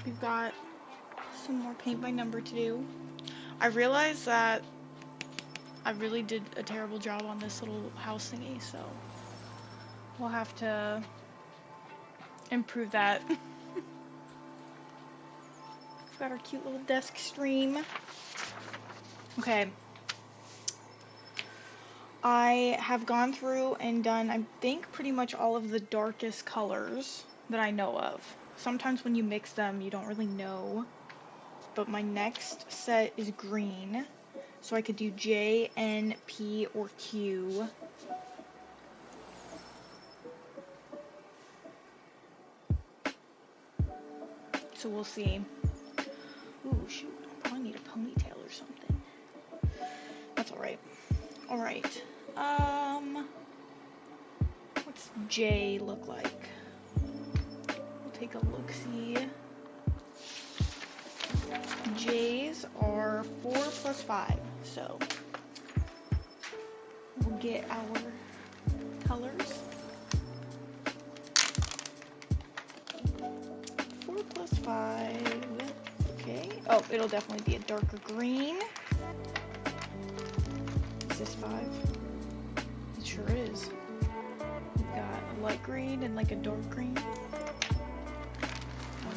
We've got some more paint by number to do. I realized that I really did a terrible job on this little house thingy, so we'll have to improve that. We've got our cute little desk stream. Okay. I have gone through and done, I think, pretty much all of the darkest colors that I know of. Sometimes when you mix them, you don't really know. But my next set is green. So I could do J, N, P, or Q. So we'll see. Ooh, shoot. I probably need a ponytail or something. That's alright. Alright. What's J look like? We'll take a look-see. J's are 4 plus 5, so we'll get our colors. 4 plus 5, okay. Oh, it'll definitely be a darker green. Is this 5? It sure is. We've got a light green and like a dark green. I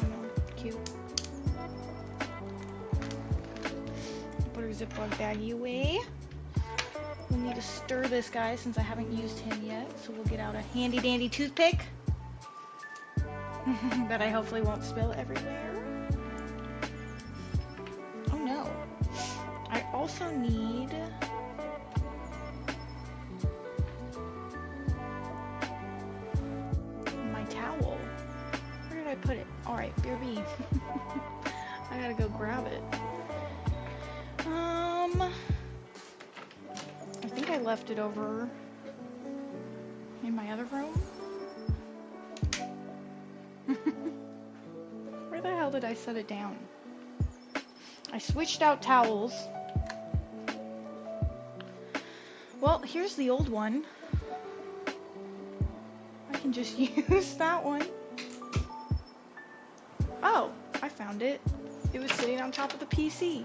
don't know, cute. Put our Ziploc baggie away. We'll need to stir this guy since I haven't used him yet, so we'll get out a handy dandy toothpick that I hopefully won't spill everywhere. Oh no. I also need my towel. Where did I put it? Alright, BRB. I gotta go grab it. I think I left it over in my other room. Where the hell did I set it down? I switched out towels. Well, here's the old one. I can just use that one. Oh, I found it. It was sitting on top of the PC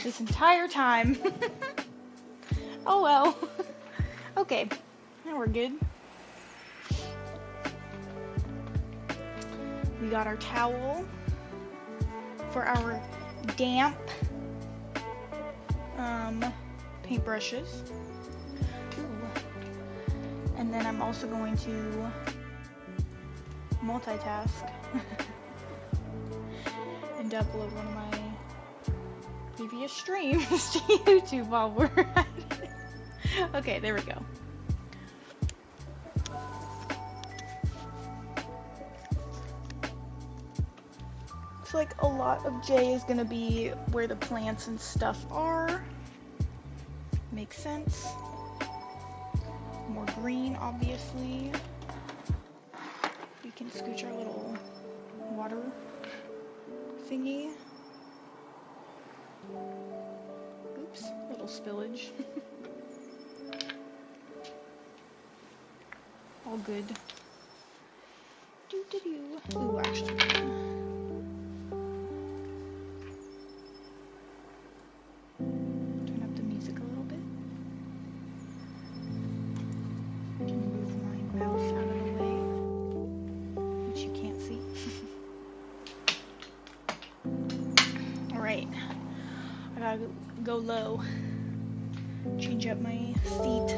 this entire time. Oh well. Okay, now we're good. We got our towel for our damp paintbrushes. And then I'm also going to multitask and upload one of my previous streams to YouTube while we're at it. Okay, there we go. Looks like a lot of J is gonna be where the plants and stuff are. Makes sense. More green, obviously. We can scooch our little water thingy. Oops, little spillage. All good. Doo-doo-doo. Ooh, actually. Turn up the music a little bit. Move my mouse out of the way, which you can't see. Alright. I gotta go low. Change up my seat.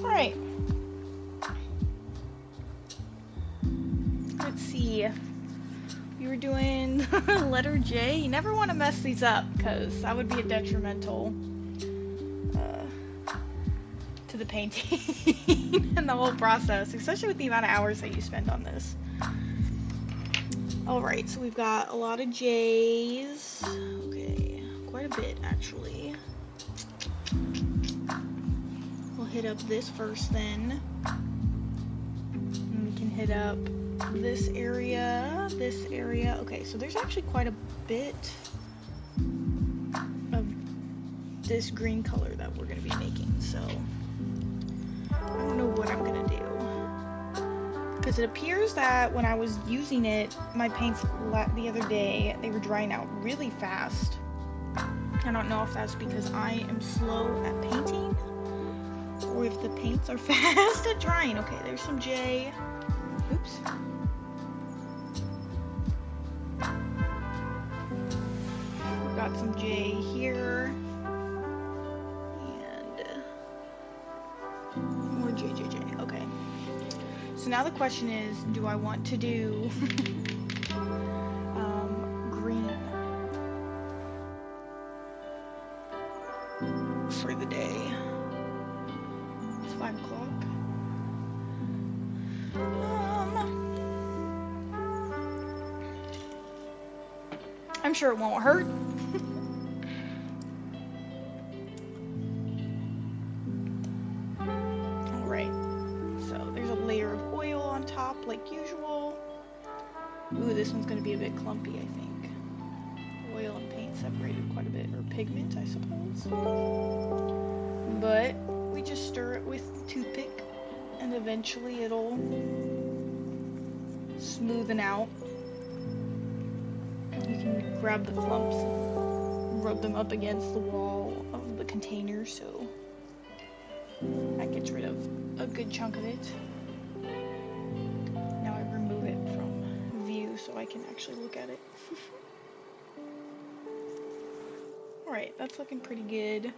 Alright. Let's see. We were doing letter J. You never want to mess these up because that would be a detrimental to the painting and the whole process, especially with the amount of hours that you spend on this. Alright, so we've got a lot of J's. Okay, quite a bit actually. We'll hit up this first then. And we can hit up this area, this area. Okay, so there's actually quite a bit of this green color that we're going to be making, so I don't know what I'm going to do. Because it appears that when I was using it, my paints the other day, they were drying out really fast. I don't know if that's because I am slow at painting, or if the paints are fast at drying. Okay, there's some J. Oops. We've got some J here. And more J. Okay. So now the question is, do I want to do green for the day? It's 5 o'clock. I'm sure it won't hurt. Alright, so there's a layer of oil on top like usual. Ooh, this one's going to be a bit clumpy, I think. Oil and paint separated quite a bit, or pigment, I suppose. But we just stir it with the toothpick, and eventually it'll smoothen out. You can grab the clumps and rub them up against the wall of the container, so that gets rid of a good chunk of it. Now I remove it from view so I can actually look at it. Alright, that's looking pretty good.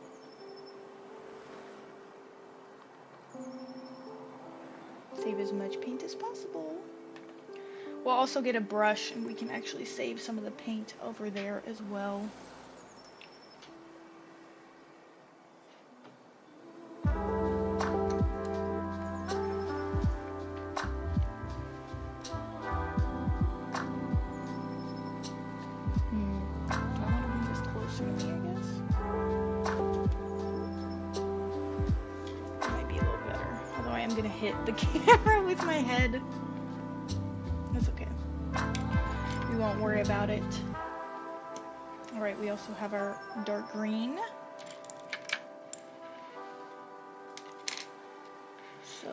Save as much paint as possible. We'll also get a brush and we can actually save some of the paint over there as well. I want to bring this closer to me, I guess. That might be a little better. Although I am going to hit the camera with my head. That's okay. We won't worry about it. Alright, we also have our dark green. So,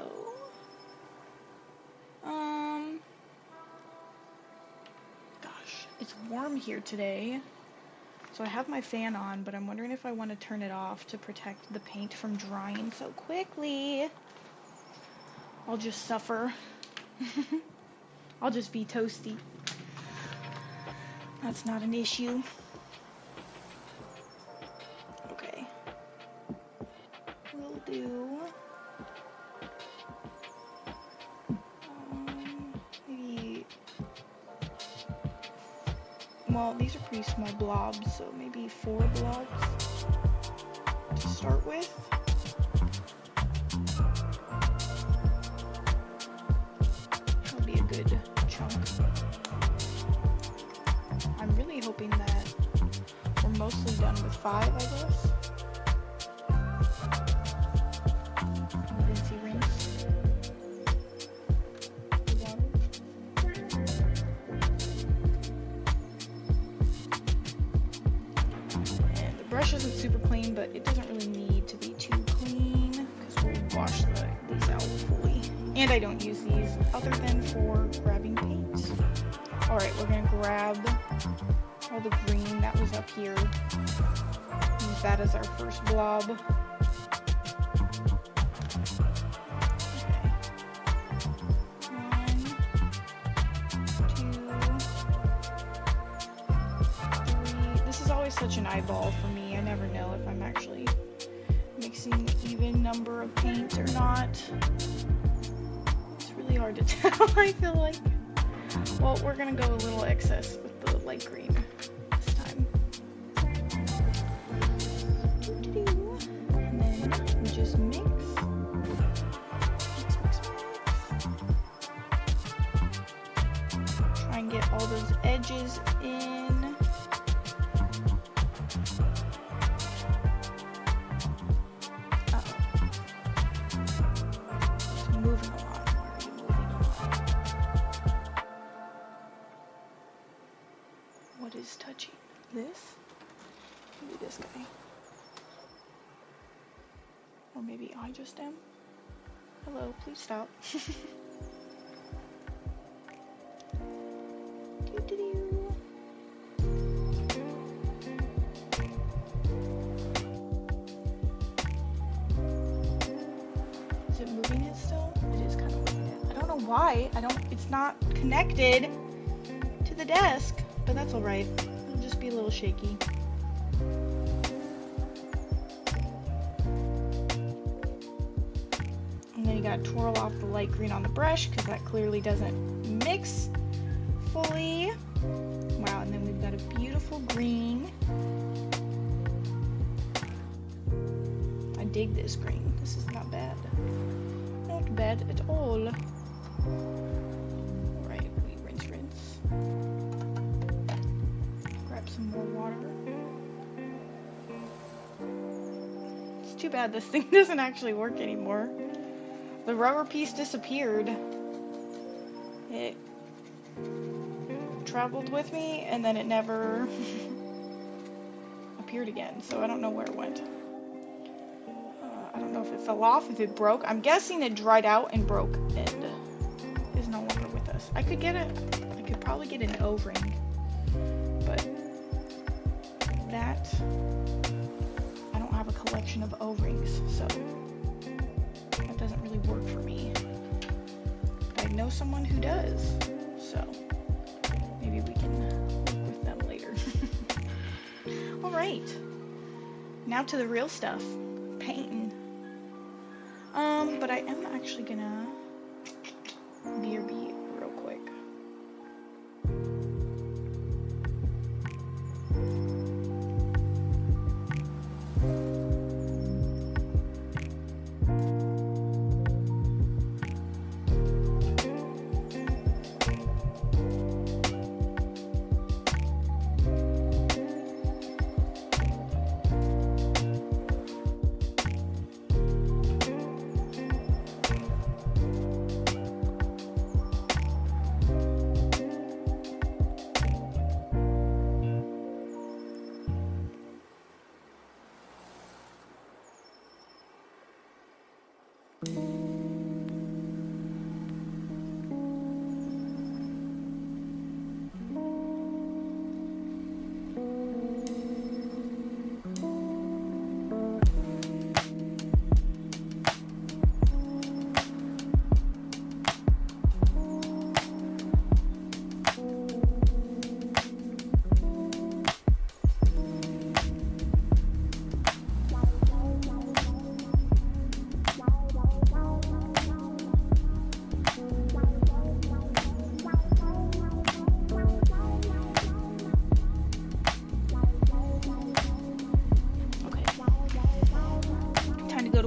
gosh, it's warm here today. So I have my fan on, but I'm wondering if I want to turn it off to protect the paint from drying so quickly. I'll just suffer. I'll just be toasty. That's not an issue. Okay. We'll do... maybe... Well, these are pretty small blobs, so maybe 4 blobs to start with. That'll be a good chunk. I'm really hoping that we're mostly done with 5, I guess. Rinse, rinse. And the brush isn't super clean, but it doesn't really need to be too clean because we'll wash these out fully. And I don't use these other than for grabbing paint. Alright, we're going to grab all the green that was up here. Use that as our first blob. Okay. 1, 2, 3. This is always such an eyeball for me. I never know if I'm actually mixing even number of paint or not. It's really hard to tell, I feel like. Well, we're gonna go a little excess with the light green this time. And then we just mix. Try and get all those those edges in. Uh-oh. It's moving a lot. Why are you moving a lot? What is touching? This? Maybe this guy. Or maybe I just am. Hello, please stop. Doo-doo-doo. Is it moving it still? It is kind of moving it. I don't know why. It's not connected to the desk, but that's alright. It'll just be a little shaky. And then you gotta twirl off the light green on the brush because that clearly doesn't mix fully. Wow, and then we've got a beautiful green. I dig this green. This is not bad. Not bad at all. Alright, we rinse. Grab some more water. It's too bad this thing doesn't actually work anymore. The rubber piece disappeared. It traveled with me and then it never appeared again, so I don't know where it went. I don't know if it fell off, if it broke. I'm guessing it dried out and broke and is no longer with us. I could probably get an O-ring, but that, I don't have a collection of O-rings, so that doesn't really work for me. But I know someone who does, so maybe we can work with them later. Alright, now to the real stuff, painting. But I am actually gonna BRB real quick.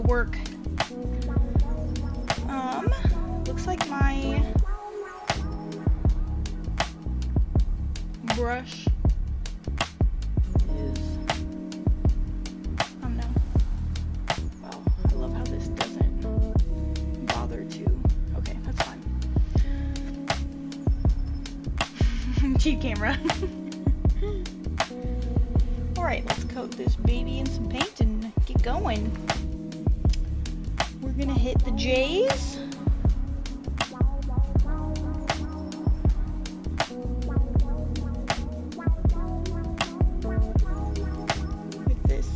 Work. Looks like my brush is, oh no. Wow, I love how this doesn't bother to, okay, that's fine. Cheap camera. Alright, let's coat this baby in some paint and get going. We're gonna hit the J's. With this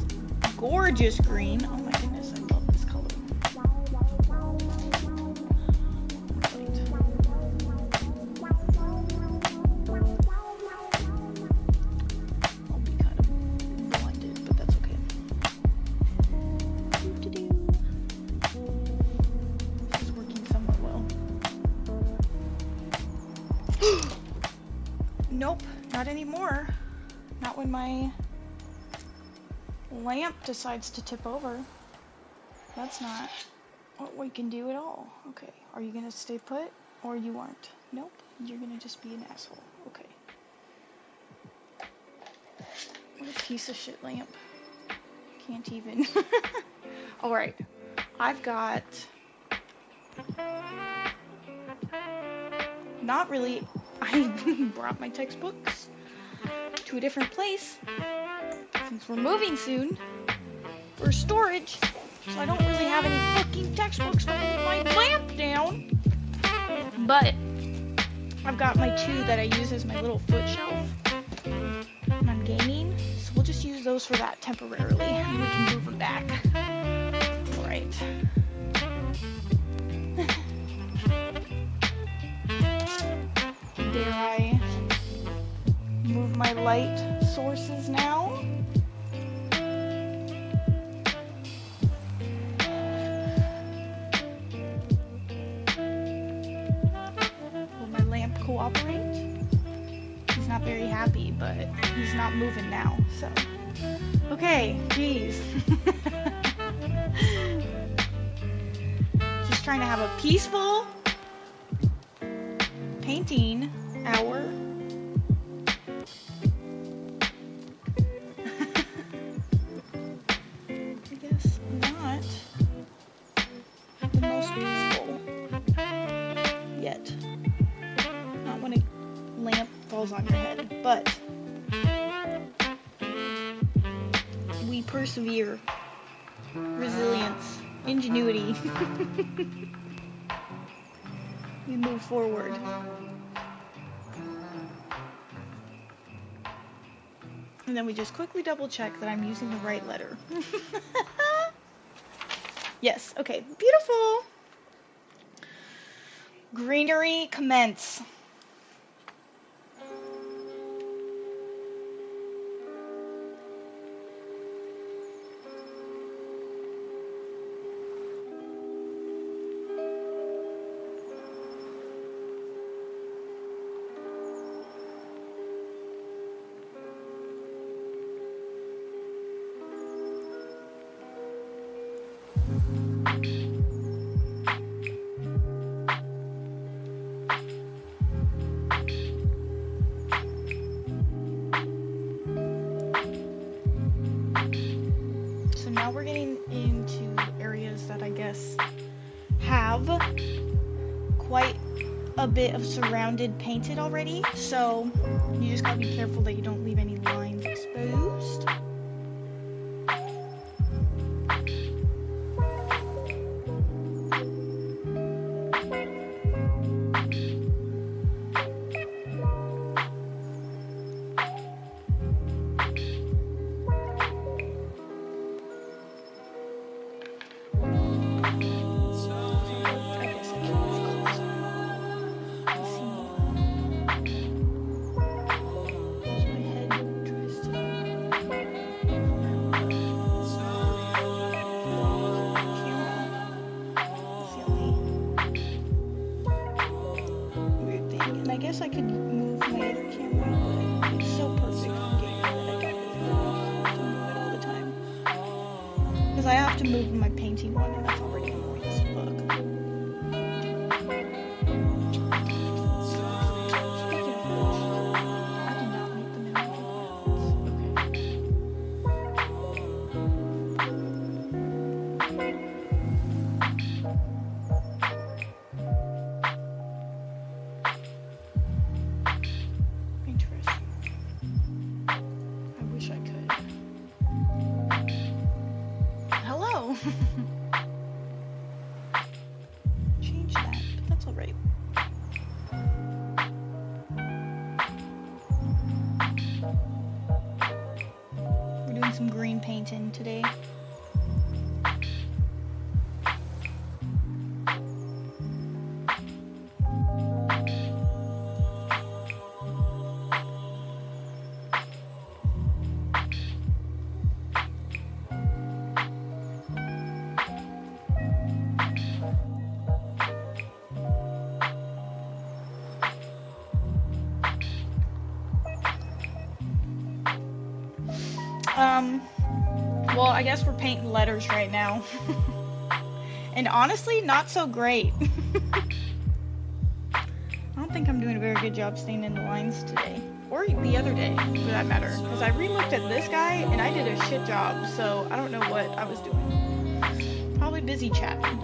gorgeous green. Oh my goodness, I love this color. I'll be kind of blinded, but that's okay. This is working somewhat well. Nope, not anymore. Not when my lamp decides to tip over. That's not what we can do at all. Okay, are you gonna stay put or you aren't? Nope, you're gonna just be an asshole. Okay. What a piece of shit lamp. Can't even. Alright. I've got... Not really. I brought my textbooks to a different place since we're moving soon for storage, so I don't really have any fucking textbooks to hold my lamp down. But I've got my two that I use as my little foot shelf when I'm gaming, so we'll just use those for that temporarily, and we can move them back. Alright. Dare I move my light sources now? Will my lamp cooperate? He's not very happy, but he's not moving now, so. Okay, geez. Just trying to have a peaceful painting hour. I guess not the most peaceful yet. Not when a lamp falls on your head, but we persevere. Resilience, ingenuity. We move forward. And then we just quickly double check that I'm using the right letter. Yes, okay, beautiful. Greenery commence. Now we're getting into areas that I guess have quite a bit of surrounded painted already, so you just gotta be careful that you don't leave any lines exposed. I could move my other camera, but it's so perfect for gaming that I don't really have to move it all the time. Because I have to move my painting one, and that's already annoying as fuck. Speaking of which, I did not make them in my change that, but that's alright. We're doing some green painting today. Well, I guess we're painting letters right now. And honestly, not so great. I don't think I'm doing a very good job staying in the lines today. Or the other day, for that matter. Because I re-looked at this guy, and I did a shit job, so I don't know what I was doing. Probably busy chatting.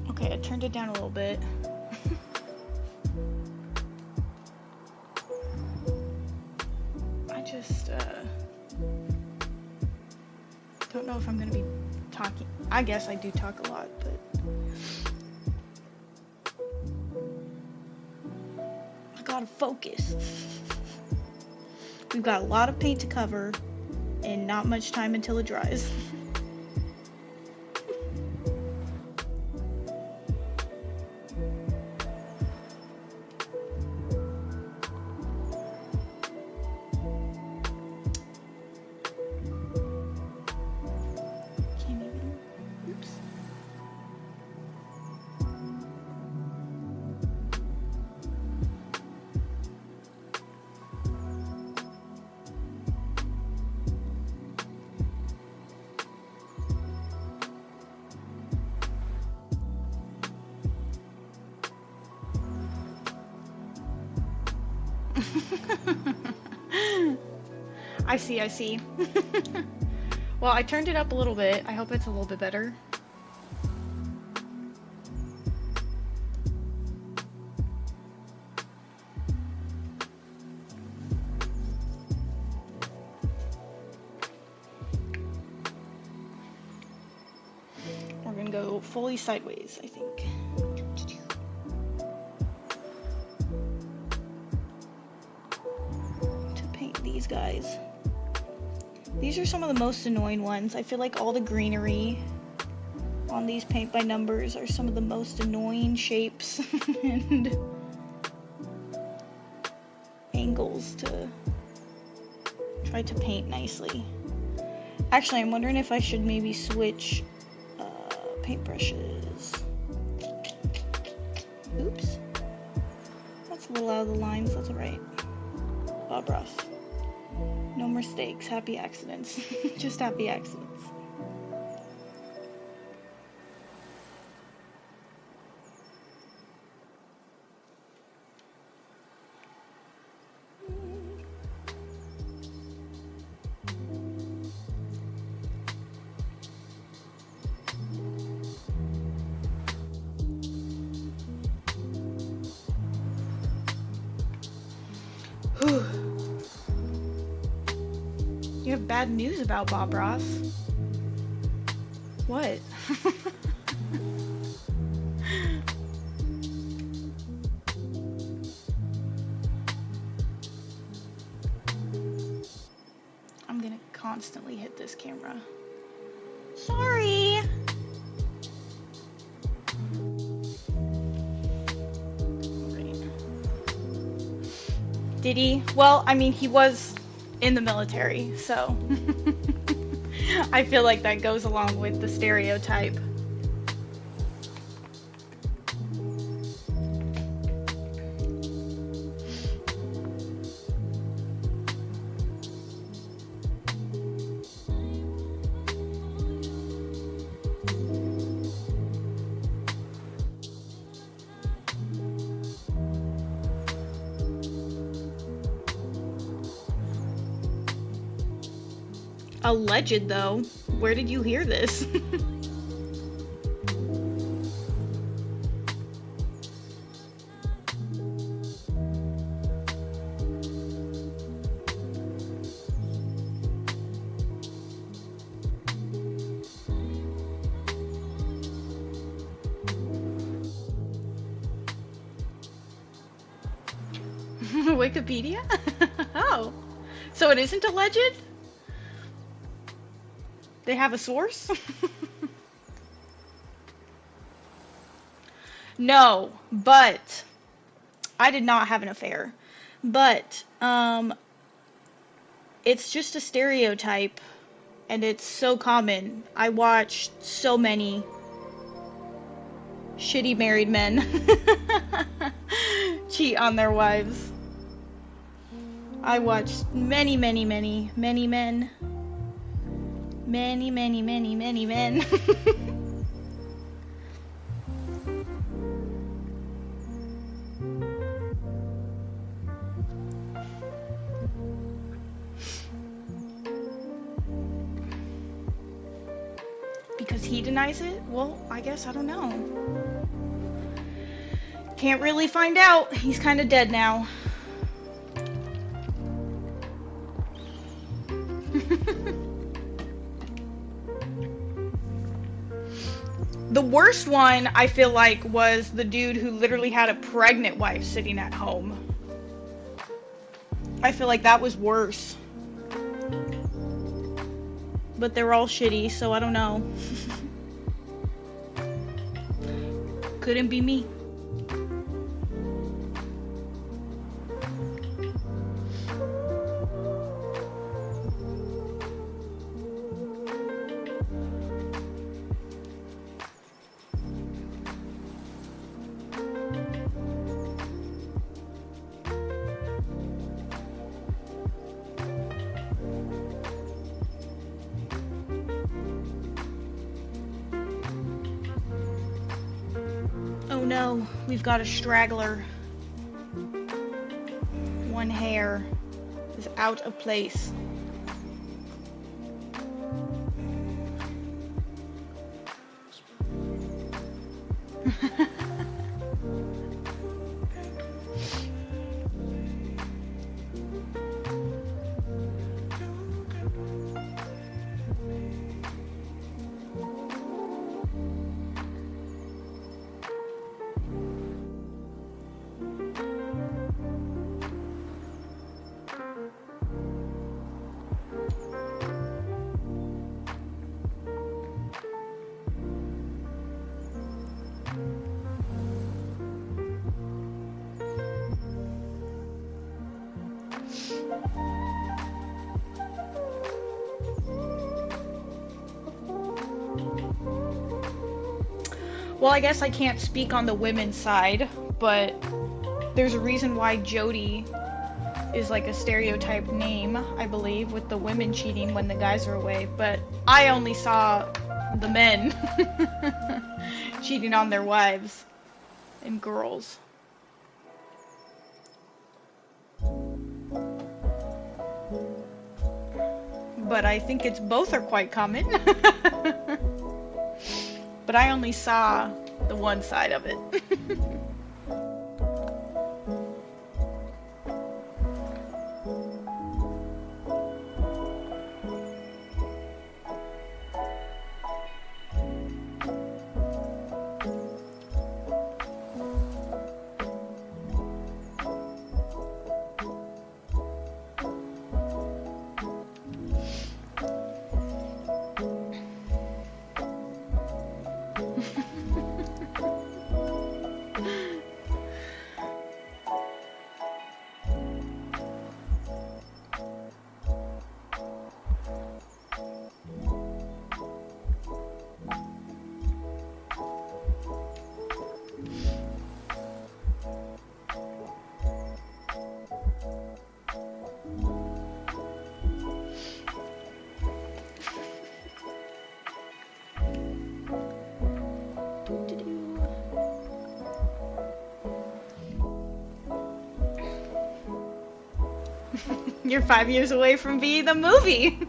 Okay, I turned it down a little bit. I just, don't know if I'm gonna be talking. I guess I do talk a lot, but I gotta focus. We've got a lot of paint to cover and not much time until it dries. I see. Well, I turned it up a little bit. I hope it's a little bit better. We're gonna go fully sideways, I think. To paint these guys. These are some of the most annoying ones. I feel like all the greenery on these paint by numbers are some of the most annoying shapes and angles to try to paint nicely. Actually, I'm wondering if I should maybe switch paintbrushes. Oops. That's a little out of the lines, that's alright. Bob Ross. No mistakes, happy accidents. Just happy accidents. Whew. You have bad news about Bob Ross. What? I'm gonna constantly hit this camera. Sorry! Right. Did he? Well, I mean, he was in the military, so I feel like that goes along with the stereotype. Alleged, though. Where did you hear this? Wikipedia? Oh. So it isn't a legend? They have a source? No, but I did not have an affair. But it's just a stereotype and it's so common. I watched so many shitty married men cheat on their wives. I watched many, many, many, many men. Many, many, many, many men. Because he denies it? Well, I guess I don't know. Can't really find out. He's kind of dead now. The worst one, I feel like, was the dude who literally had a pregnant wife sitting at home. I feel like that was worse. But they're all shitty, so I don't know. Couldn't be me. Oh no, we've got a straggler. One hair is out of place. Well, I guess I can't speak on the women's side, but there's a reason why Jody is like a stereotyped name, I believe, with the women cheating when the guys are away. But I only saw the men cheating on their wives and girls. But I think it's both are quite common. But I only saw the one side of it. You're 5 years away from being the movie.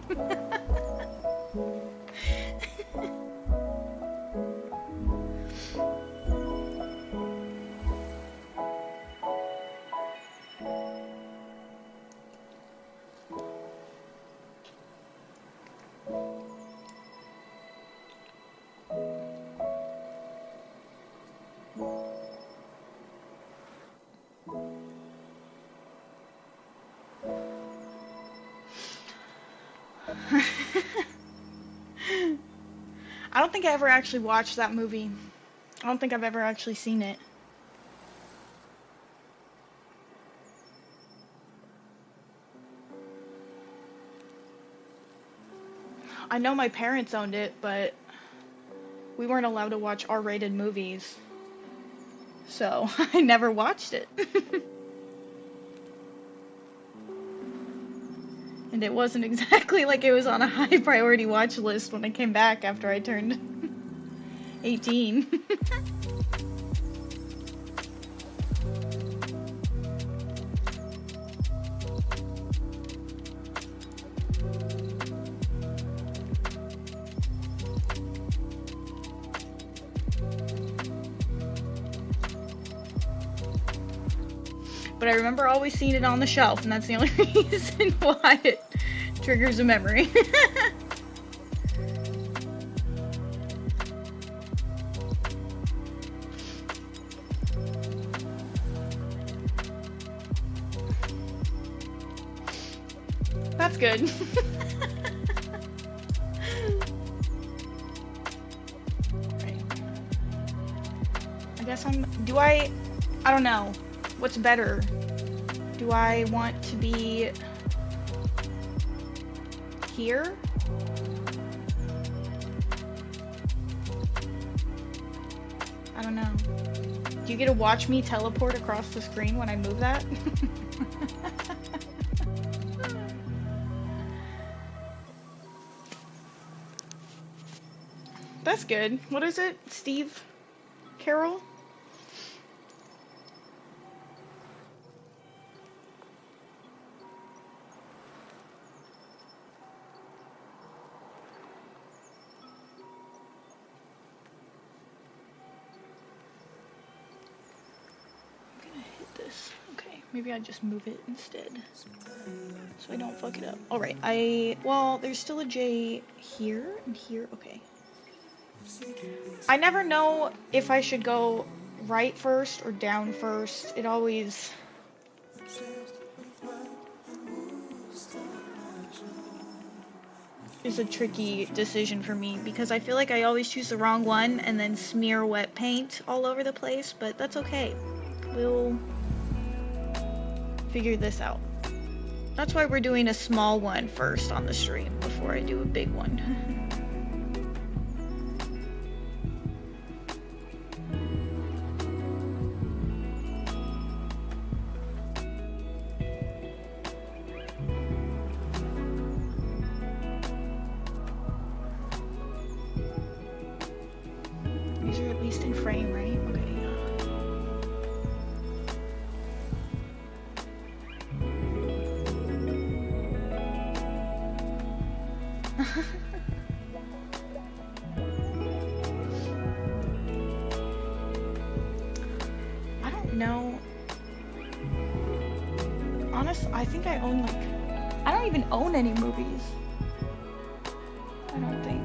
I don't think I ever actually watched that movie. I don't think I've ever actually seen it. I know my parents owned it, but we weren't allowed to watch R-rated movies. So I never watched it. And it wasn't exactly like it was on a high priority watch list when I came back after I turned 18. But I remember always seeing it on the shelf, and that's the only reason why it triggers a memory. That's good. Right. I guess I don't know. What's better? Do I want to be here? I don't know. Do you get to watch me teleport across the screen when I move that? That's good. What is it? Steve Carroll? Okay, maybe I just move it instead so I don't fuck it up. Alright, well, there's still a J here and here. Okay. I never know if I should go right first or down first. It always... is a tricky decision for me because I feel like I always choose the wrong one and then smear wet paint all over the place, but that's okay. We'll figure this out. That's why we're doing a small one first on the stream before I do a big one. These are at least in frame, right? Okay. I don't know. Honestly, I think I own I don't even own any movies. I don't think.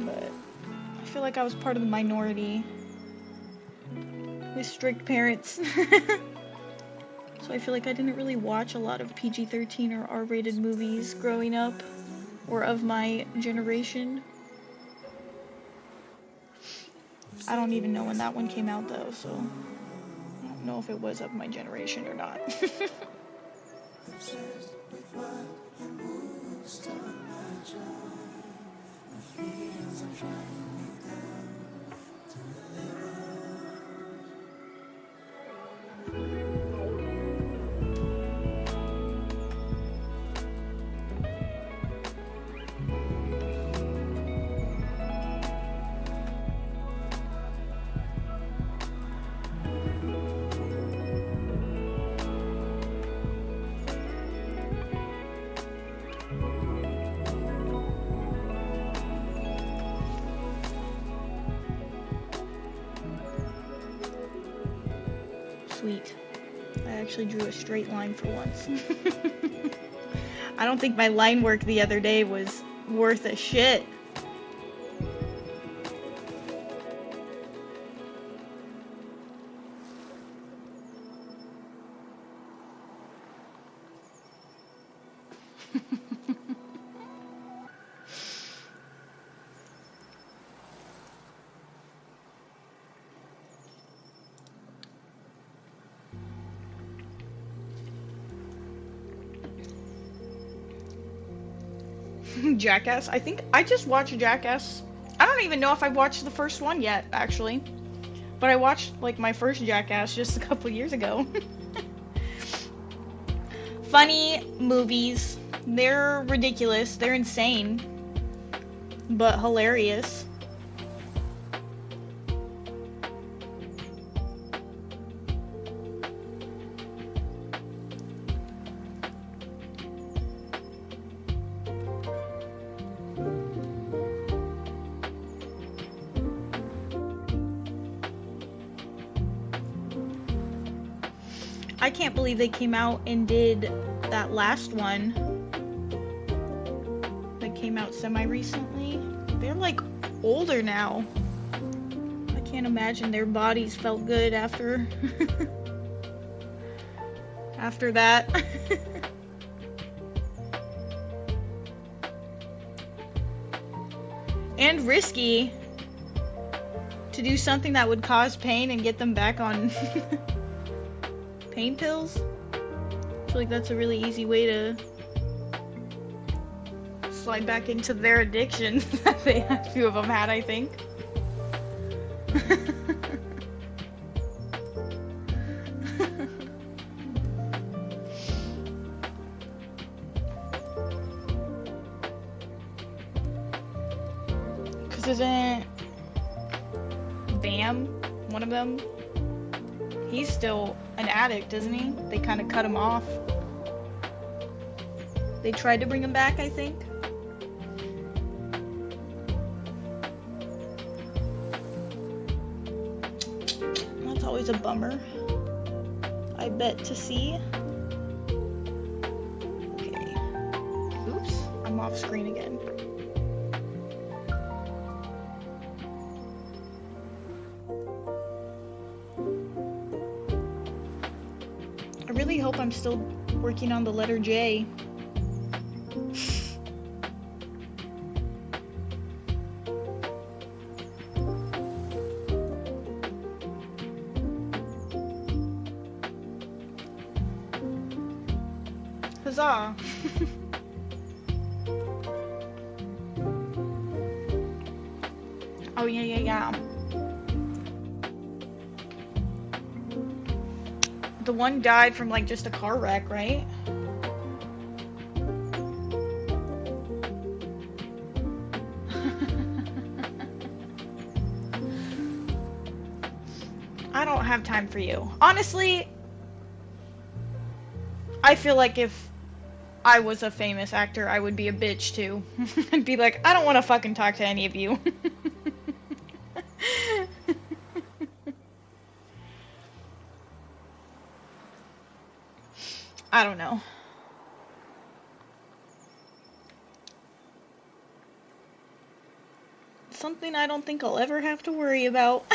But I feel like I was part of the minority with strict parents. So I feel like I didn't really watch a lot of PG-13 or R-rated movies growing up, or of my generation. I don't even know when that one came out though, so I don't know if it was of my generation or not. Sweet. I actually drew a straight line for once. I don't think my line work the other day was worth a shit. Jackass. I think I just watched Jackass. I don't even know if I watched the first one yet, actually. But I watched, like, my first Jackass just a couple years ago. Funny movies. They're ridiculous. They're insane. But hilarious. I can't believe they came out and did that last one that came out semi-recently. They're like older now. I can't imagine their bodies felt good after after that. And risky to do something that would cause pain and get them back on pain pills. I feel like that's a really easy way to slide back into their addiction that a few of them had, I think. Because isn't Bam one of them? He's still an addict, isn't he? They kind of cut him off. They tried to bring him back, I think. That's always a bummer. I bet to see. Okay. Oops, I'm off screen again. I really hope I'm still working on the letter J. Huzzah! Oh, yeah. The one died from, like, just a car wreck, right? I don't have time for you. Honestly, I feel like if I was a famous actor, I would be a bitch too. I'd be like, I don't want to fucking talk to any of you. I don't know. Something I don't think I'll ever have to worry about.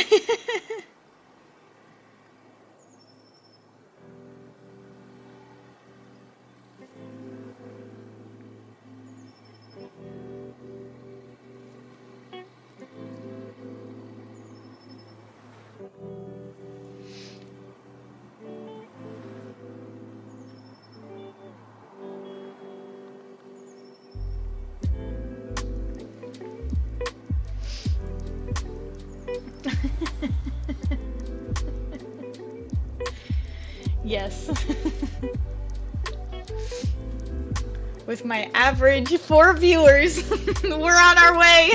Yes. With my average 4 viewers, we're on our way.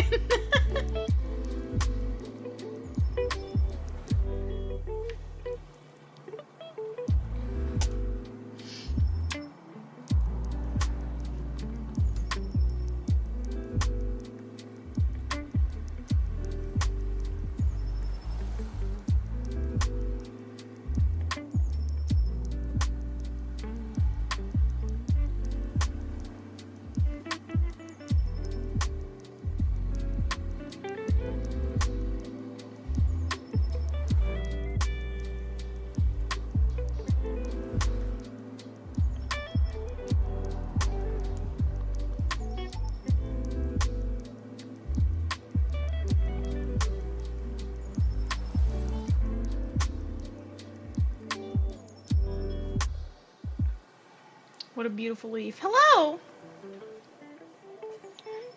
What a beautiful leaf. Hello!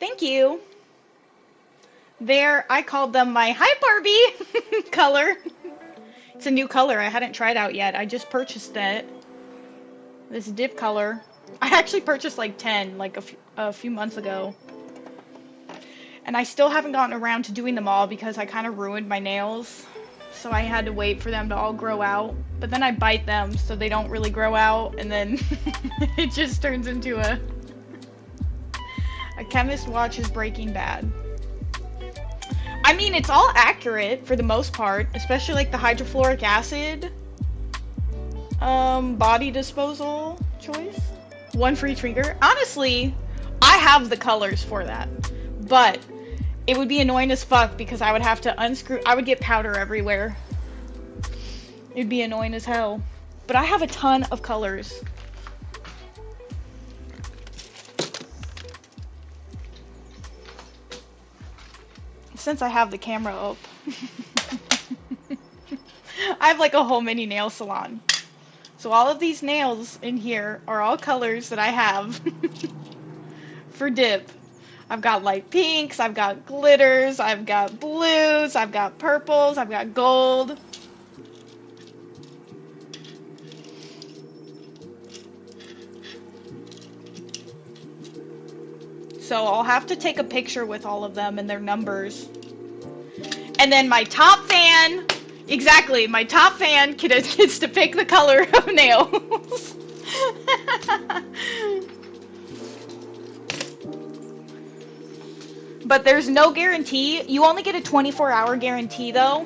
Thank you. There, I called them my Hi Barbie color. It's a new color I hadn't tried out yet. I just purchased it. This dip color. I actually purchased like 10 like a few months ago. And I still haven't gotten around to doing them all because I kind of ruined my nails. So I had to wait for them to all grow out. But then I bite them so they don't really grow out, and then it just turns into a chemist watches Breaking Bad. I mean, it's all accurate for the most part, especially like the hydrofluoric acid body disposal choice. One free trigger. Honestly, I have the colors for that, but it would be annoying as fuck because I would have to unscrew. I would get powder everywhere. It'd be annoying as hell. But I have a ton of colors. Since I have the camera up. I have like a whole mini nail salon. So all of these nails in here are all colors that I have for dip. I've got light pinks, I've got glitters, I've got blues, I've got purples, I've got gold. So I'll have to take a picture with all of them and their numbers. And then my top fan, exactly, my top fan gets to pick the color of nails. But there's no guarantee. You only get a 24-hour guarantee though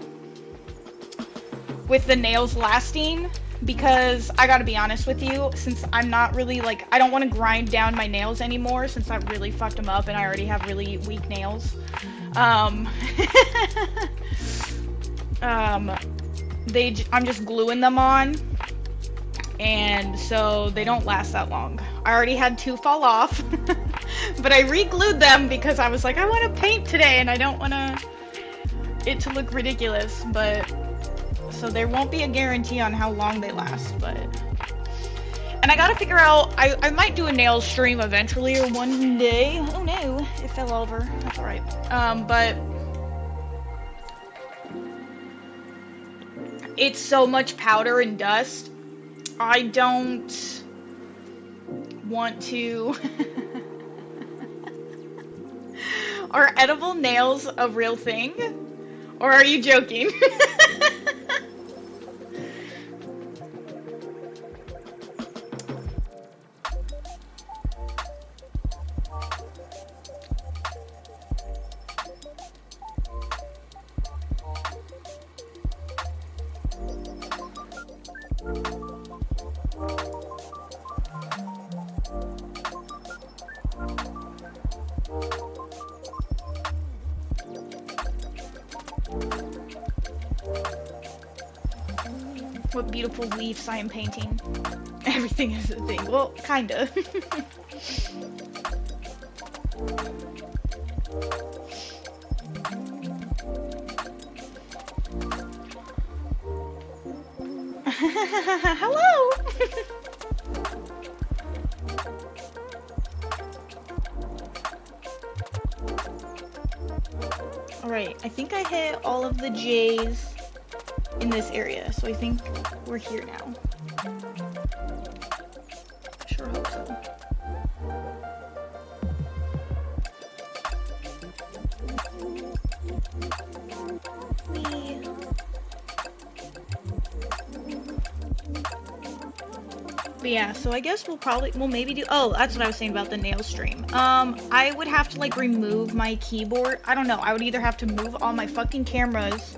with the nails lasting, because I gotta be honest with you, since I'm not really like, I don't want to grind down my nails anymore since I really fucked them up and I already have really weak nails. I'm just gluing them on, and so they don't last that long. I already had 2 fall off, but I re-glued them because I was like, I want to paint today and I don't want it to look ridiculous, but so there won't be a guarantee on how long they last, but... And I gotta figure out, I might do a nail stream eventually or one day. Oh no, it fell over. That's alright. But it's so much powder and dust. I don't want to... Are edible nails a real thing? Or are you joking? What beautiful leaves I am painting. Everything is a thing. Well, kinda. Hello! Alright, I think I hit all of the J's in this area, so I think we're here now. Sure hope so. But yeah, so I guess we'll maybe do, oh, that's what I was saying about the nail stream. I would have to like remove my keyboard. I don't know, I would either have to move all my fucking cameras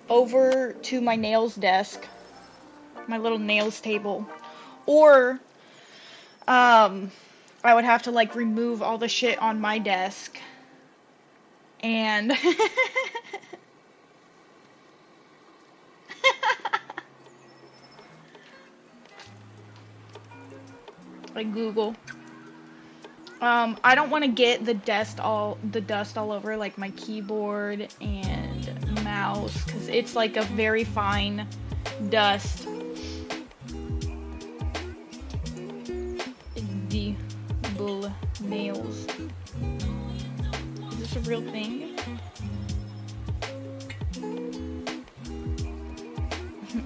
over to my nails desk, my little nails table, or I would have to like remove all the shit on my desk and like Google. I don't want to get the dust all over like my keyboard and mouse, because it's like a very fine dust. edible nails. Is this a real thing?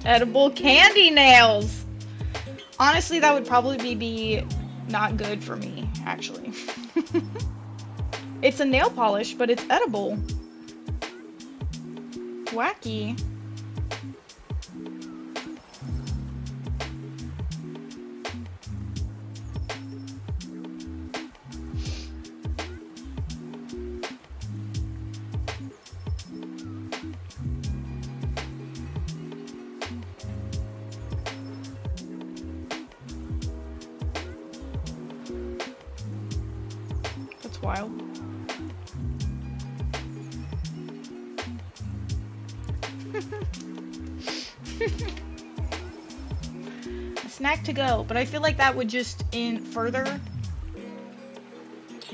Edible candy nails! Honestly, that would probably be not good for me, actually. It's a nail polish, but it's edible. Wacky. That's wild. A snack to go, but I feel like that would just further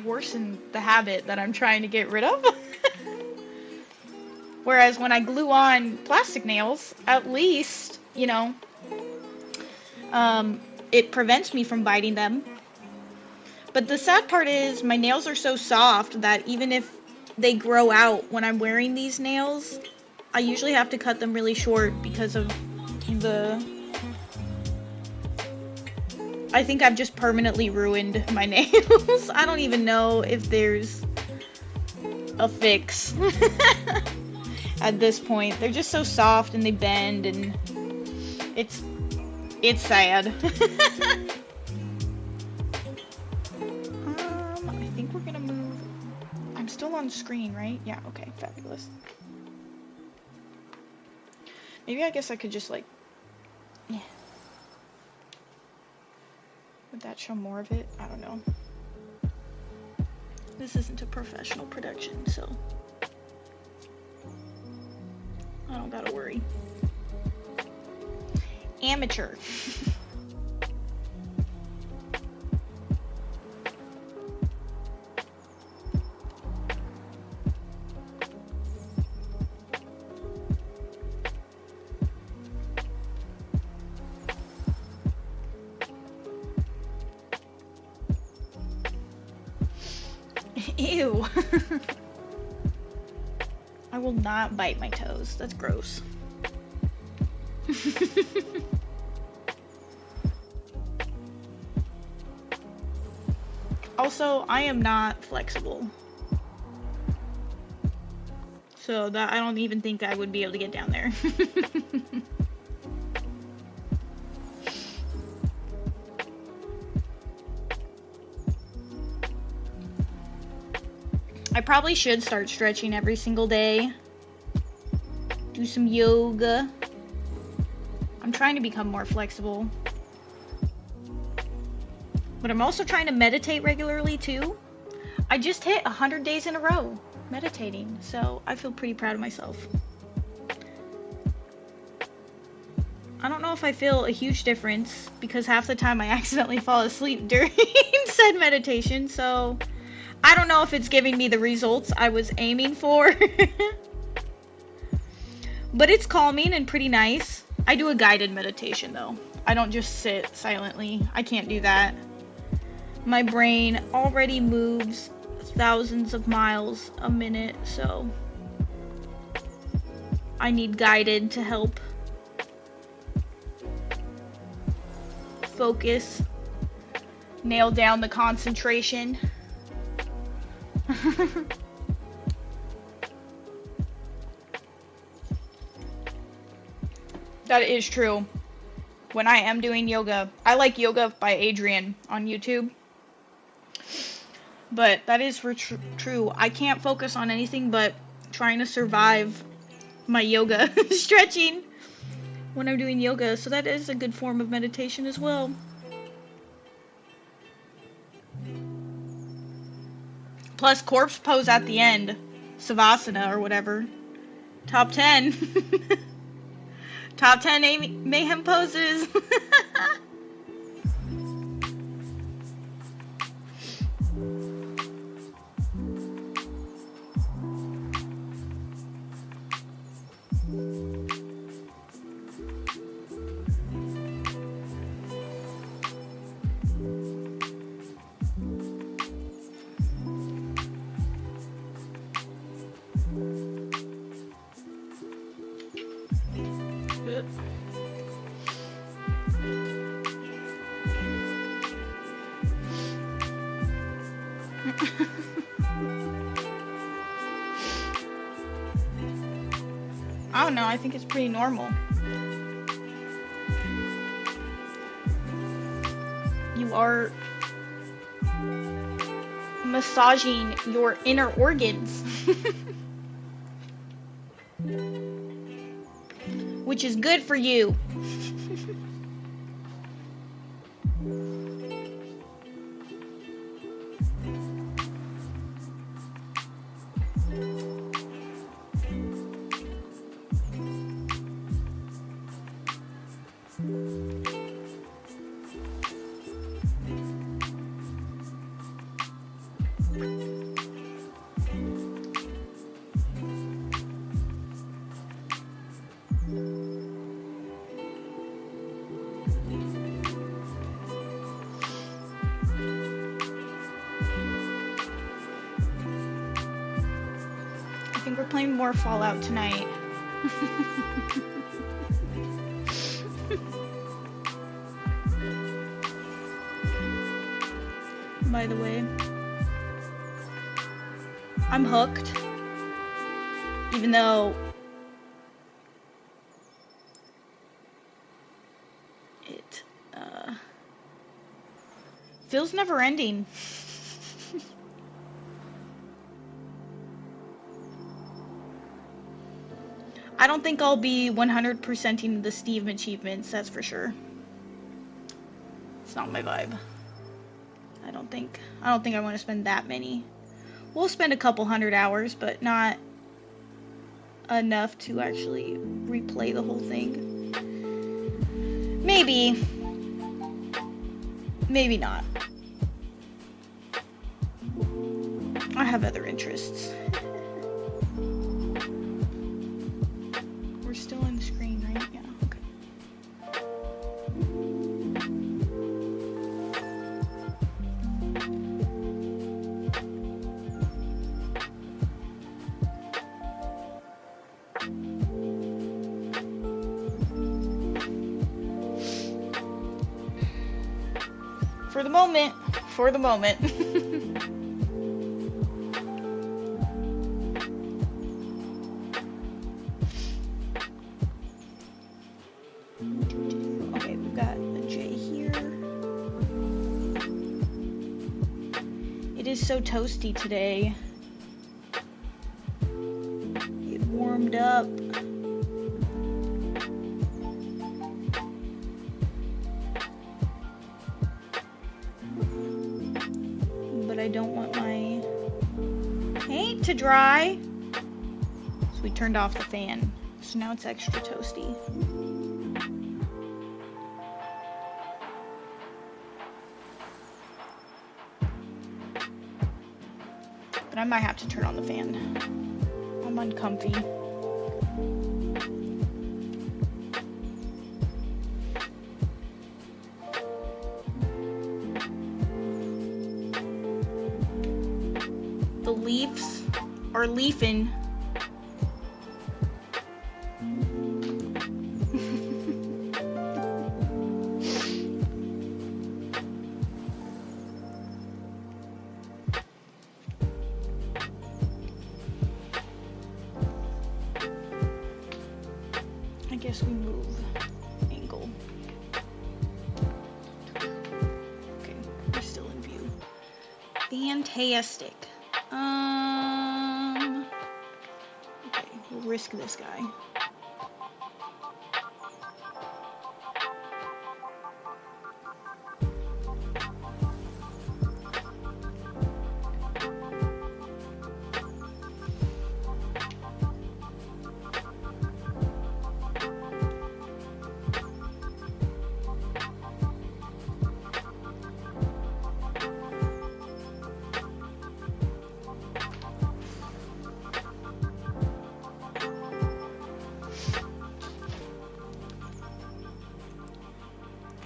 worsen the habit that I'm trying to get rid of. Whereas when I glue on plastic nails, at least, you know, it prevents me from biting them. But the sad part is my nails are so soft that even if they grow out when I'm wearing these nails, I usually have to cut them really short because of I think I've just permanently ruined my nails. I don't even know if there's a fix at this point. They're just so soft and they bend and it's sad. I think we're gonna move. I'm still on screen, right? Yeah, okay, fabulous. Maybe I guess I could just like, yeah. Would that show more of it? I don't know. This isn't a professional production, so I don't gotta worry. Amateur. Ew. I will not bite my toes. That's gross. Also, I am not flexible. So that I don't even think I would be able to get down there. I probably should start stretching every single day. Do some yoga. I'm trying to become more flexible. But I'm also trying to meditate regularly too. I just hit 100 days in a row meditating, so I feel pretty proud of myself. I don't know if I feel a huge difference because half the time I accidentally fall asleep during said meditation, so I don't know if it's giving me the results I was aiming for. But it's calming and pretty nice. I do a guided meditation though. I don't just sit silently. I can't do that. My brain already moves thousands of miles a minute, so I need guided to help focus, nail down the concentration. That is true. When I am doing yoga, I like Yoga by Adrian on YouTube. But that is for true. I can't focus on anything but trying to survive my yoga stretching when I'm doing yoga. So that is a good form of meditation as well. Plus corpse pose at the end. Savasana or whatever. Top 10. Top 10 mayhem poses. I don't know, I think it's pretty normal. You are massaging your inner organs. Which is good for you. I think we're playing more Fallout tonight. By the way, I'm hooked, even though it feels never ending. I don't think I'll be 100%ing the Steve achievements, that's for sure. It's not my vibe. I don't think I want to spend that many. We'll spend a couple 100 hours, but not enough to actually replay the whole thing. Maybe. Maybe not. I have other interests. We're still in the screen, right? Yeah, okay. For the moment. For the moment. Okay, we've got a J here. It is so toasty today. It warmed up. But I don't want my paint to dry. So we turned off the fan. So now it's extra toasty. But I might have to turn on the fan. I'm uncomfy. The leaves are leafing. I guess we move angle. Okay, we're still in view. Fantastic. Okay, we'll risk this guy.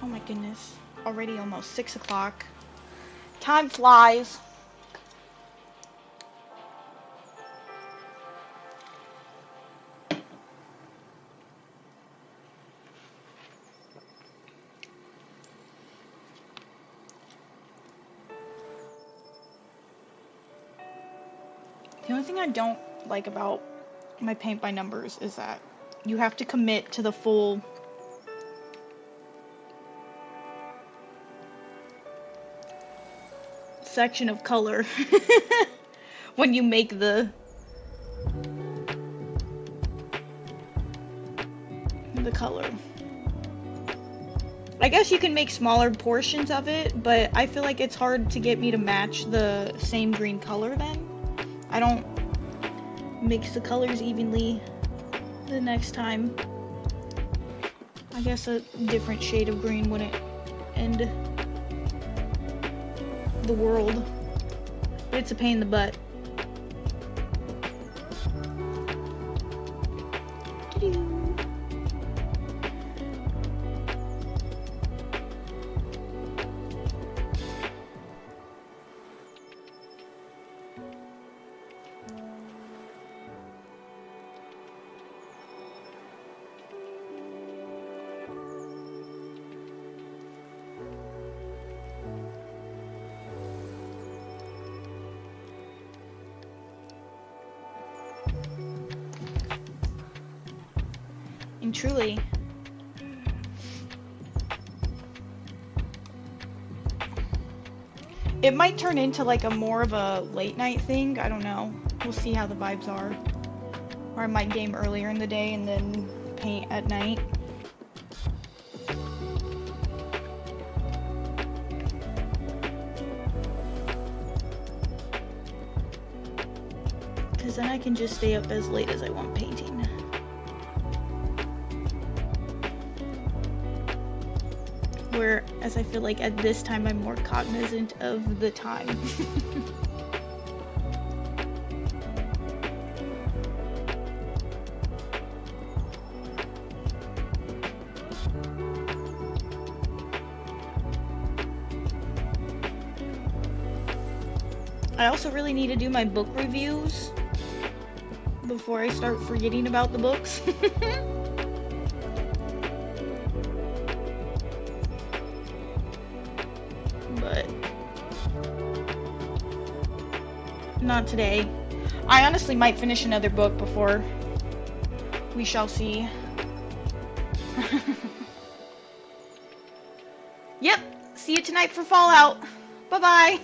Oh my goodness, already almost 6 o'clock. Time flies. The only thing I don't like about my paint by numbers is that you have to commit to the full section of color when you make the color. I guess you can make smaller portions of it, but I feel like it's hard to get me to match the same green color then. I don't mix the colors evenly the next time. I guess a different shade of green wouldn't end the world. But it's a pain in the butt. And truly, it might turn into like a more of a late night thing. I don't know. We'll see how the vibes are. Or I might game earlier in the day and then paint at night. Because then I can just stay up as late as I want painting. Whereas I feel like at this time I'm more cognizant of the time. I also really need to do my book reviews before I start forgetting about the books. But not today. I honestly might finish another book before. We shall see. Yep. See you tonight for Fallout. Bye-bye.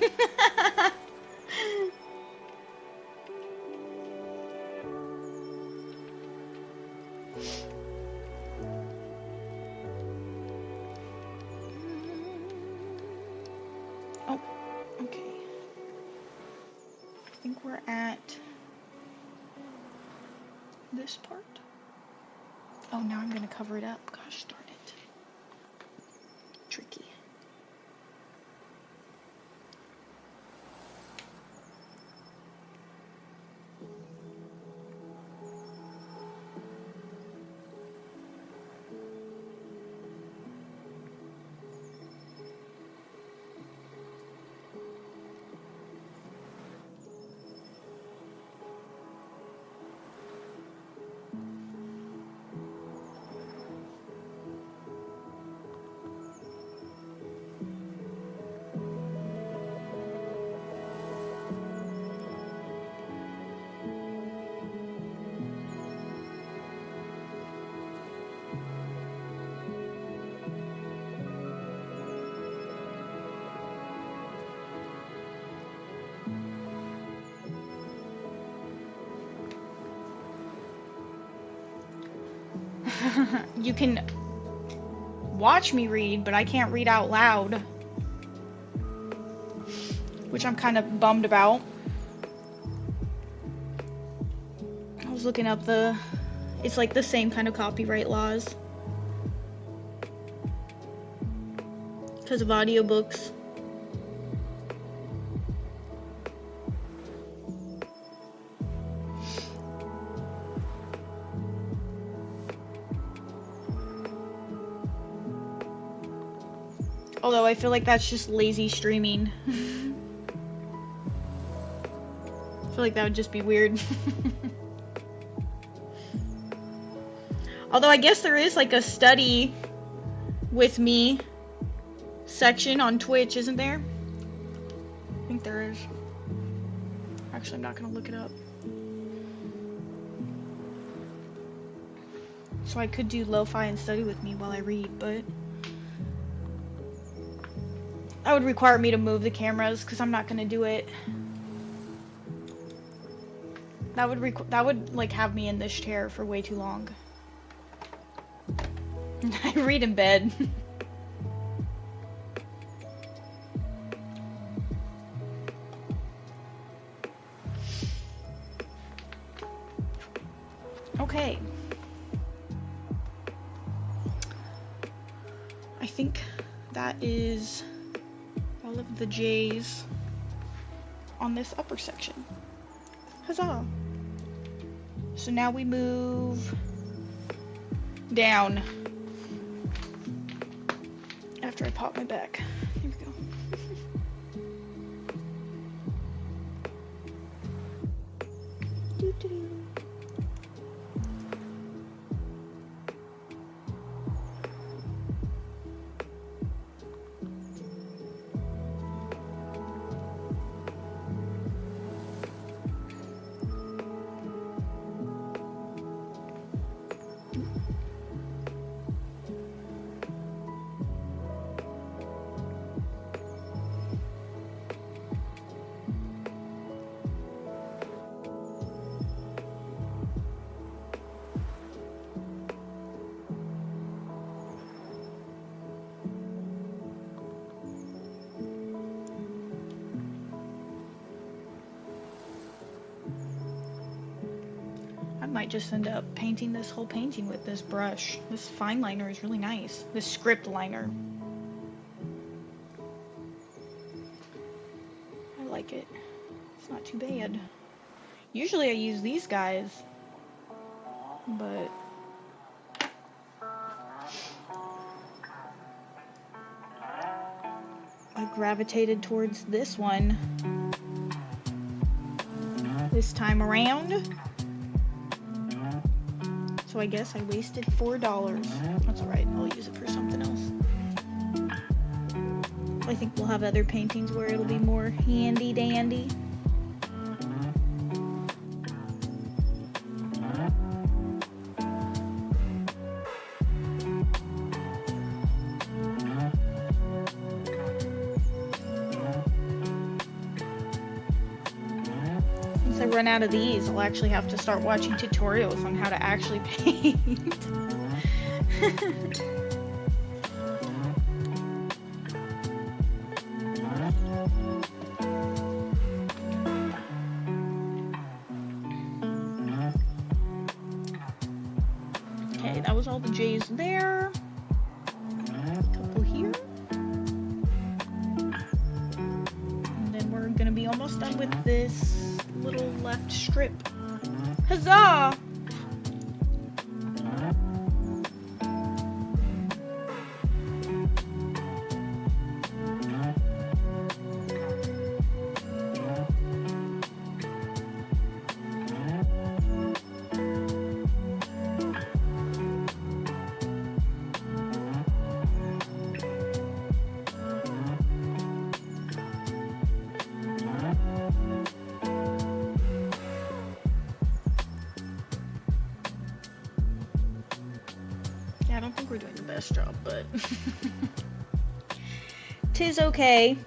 Oh, okay. I think we're at this part. Oh, now I'm gonna cover it up. Gosh darn it. Tricky. You can watch me read, but I can't read out loud, which I'm kind of bummed about. I was looking up it's like the same kind of copyright laws because of audiobooks. Although I feel like that's just lazy streaming. I feel like that would just be weird. Although I guess there is like a study with me section on Twitch, isn't there? I think there is. Actually, I'm not gonna look it up. So I could do lo-fi and study with me while I read, but that would require me to move the cameras because I'm not gonna do it. That would like have me in this chair for way too long. I read in bed. Okay. I think that is all of the J's on this upper section. Huzzah! So now we move down after I pop my back. Here we go. Doo-doo. I might just end up painting this whole painting with this brush. This fine liner is really nice. This script liner. I like it. It's not too bad. Usually I use these guys, but I gravitated towards this one this time around. So I guess I wasted $4. That's alright, I'll use it for something else. I think we'll have other paintings where it'll be more handy dandy. Once I run out of these, I'll actually have to start watching tutorials on how to actually paint. Okay, that was all the J's there. A couple here. And then we're gonna be almost done with this little left strip. Huzzah! Yeah, I don't think we're doing the best job, but 'tis okay.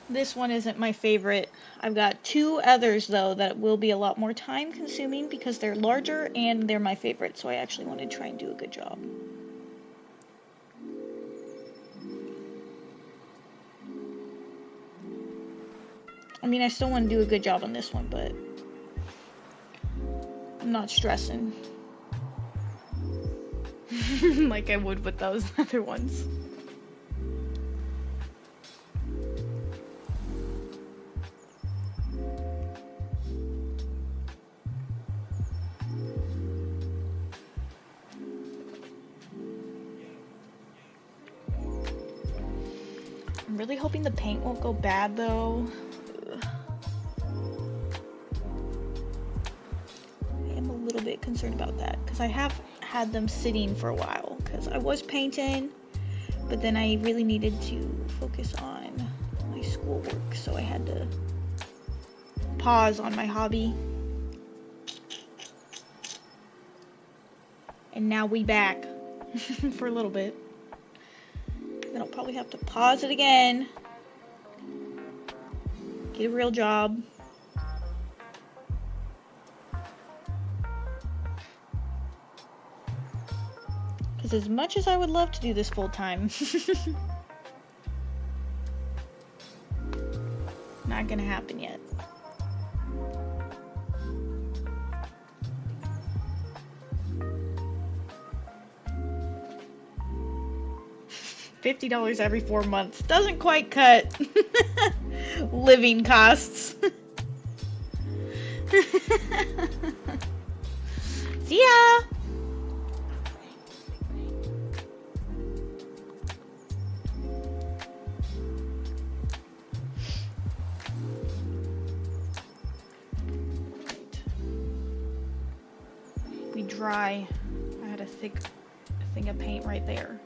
This one isn't my favorite. I've got two others though that will be a lot more time consuming because they're larger and they're my favorite, so I actually want to try and do a good job. I mean, I still want to do a good job on this one, but I'm not stressing like I would with those other ones. I'm really hoping the paint won't go bad though. concerned about that because I have had them sitting for a while because I was painting, but then I really needed to focus on my schoolwork, so I had to pause on my hobby. And now we back for a little bit. Then I'll probably have to pause it again. Get a real job. Because as much as I would love to do this full time, not gonna happen yet. $50 every 4 months doesn't quite cut living costs. See ya! We dry. I had a thick thing of paint right there.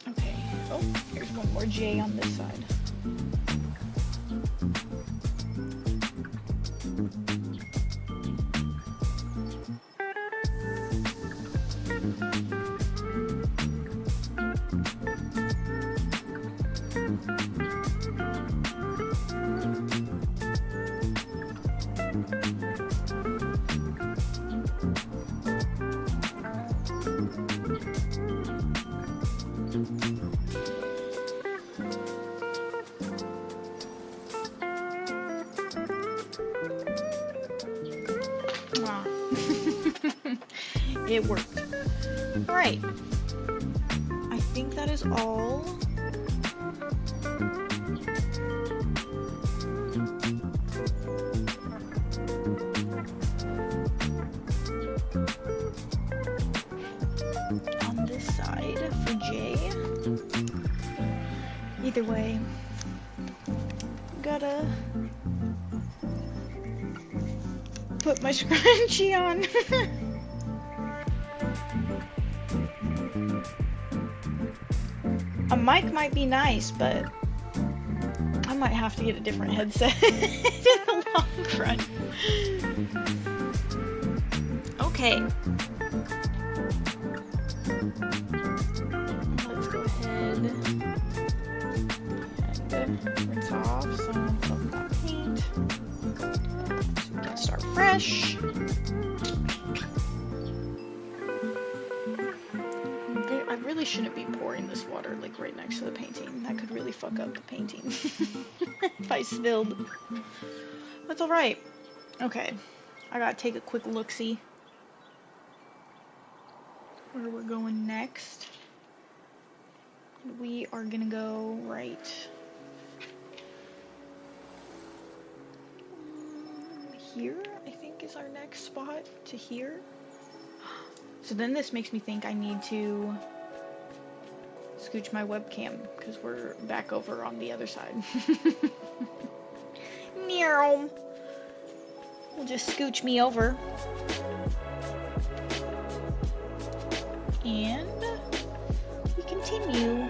Okay. Oh, here's one more J on this side. It worked. Right. I think that is all. On this side for J. Either way, gotta put my scrunchie on. A mic might be nice, but I might have to get a different headset in the long run. Okay. Let's go ahead and rinse off some of that paint so we can start fresh. I really shouldn't be pouring this water like right next to the painting. That could really fuck up the painting if I spilled. That's alright. Okay, I gotta take a quick look-see where we're going next. We are gonna go right here, I think is our next spot to here. So then this makes me think I need to scooch my webcam because we're back over on the other side. Meow. We'll just scooch me over. And we continue.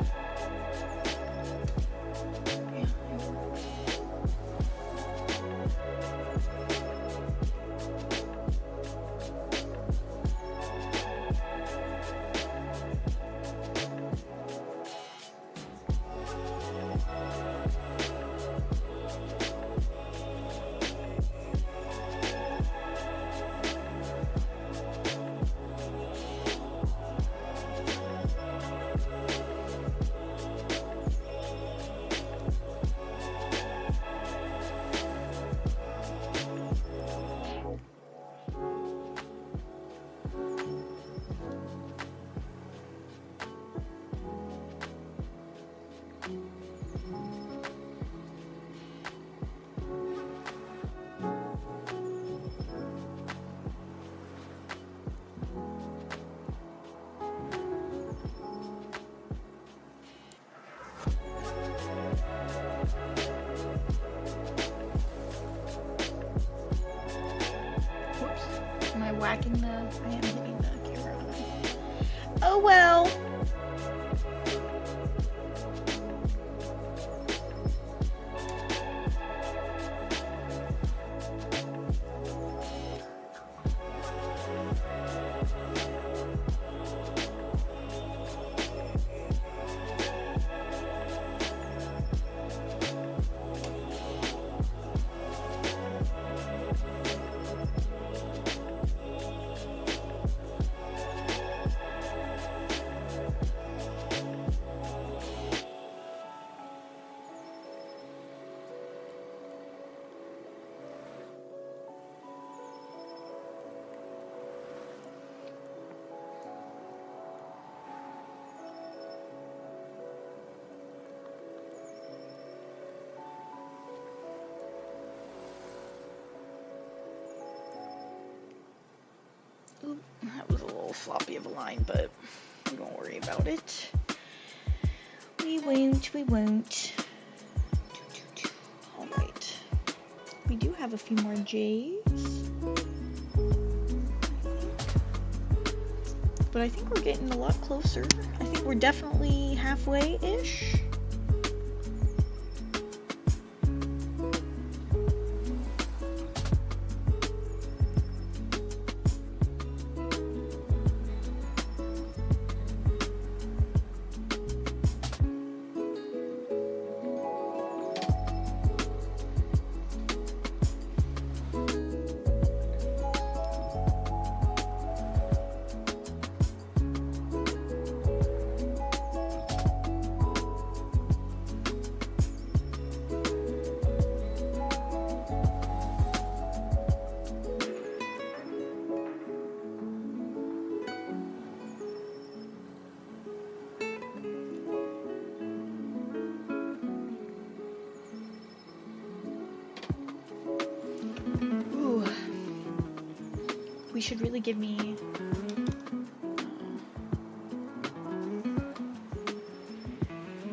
sloppy of a line, but we won't worry about it. We won't. Alright. We do have a few more J's. But I think we're getting a lot closer. I think we're definitely halfway-ish. We should really give me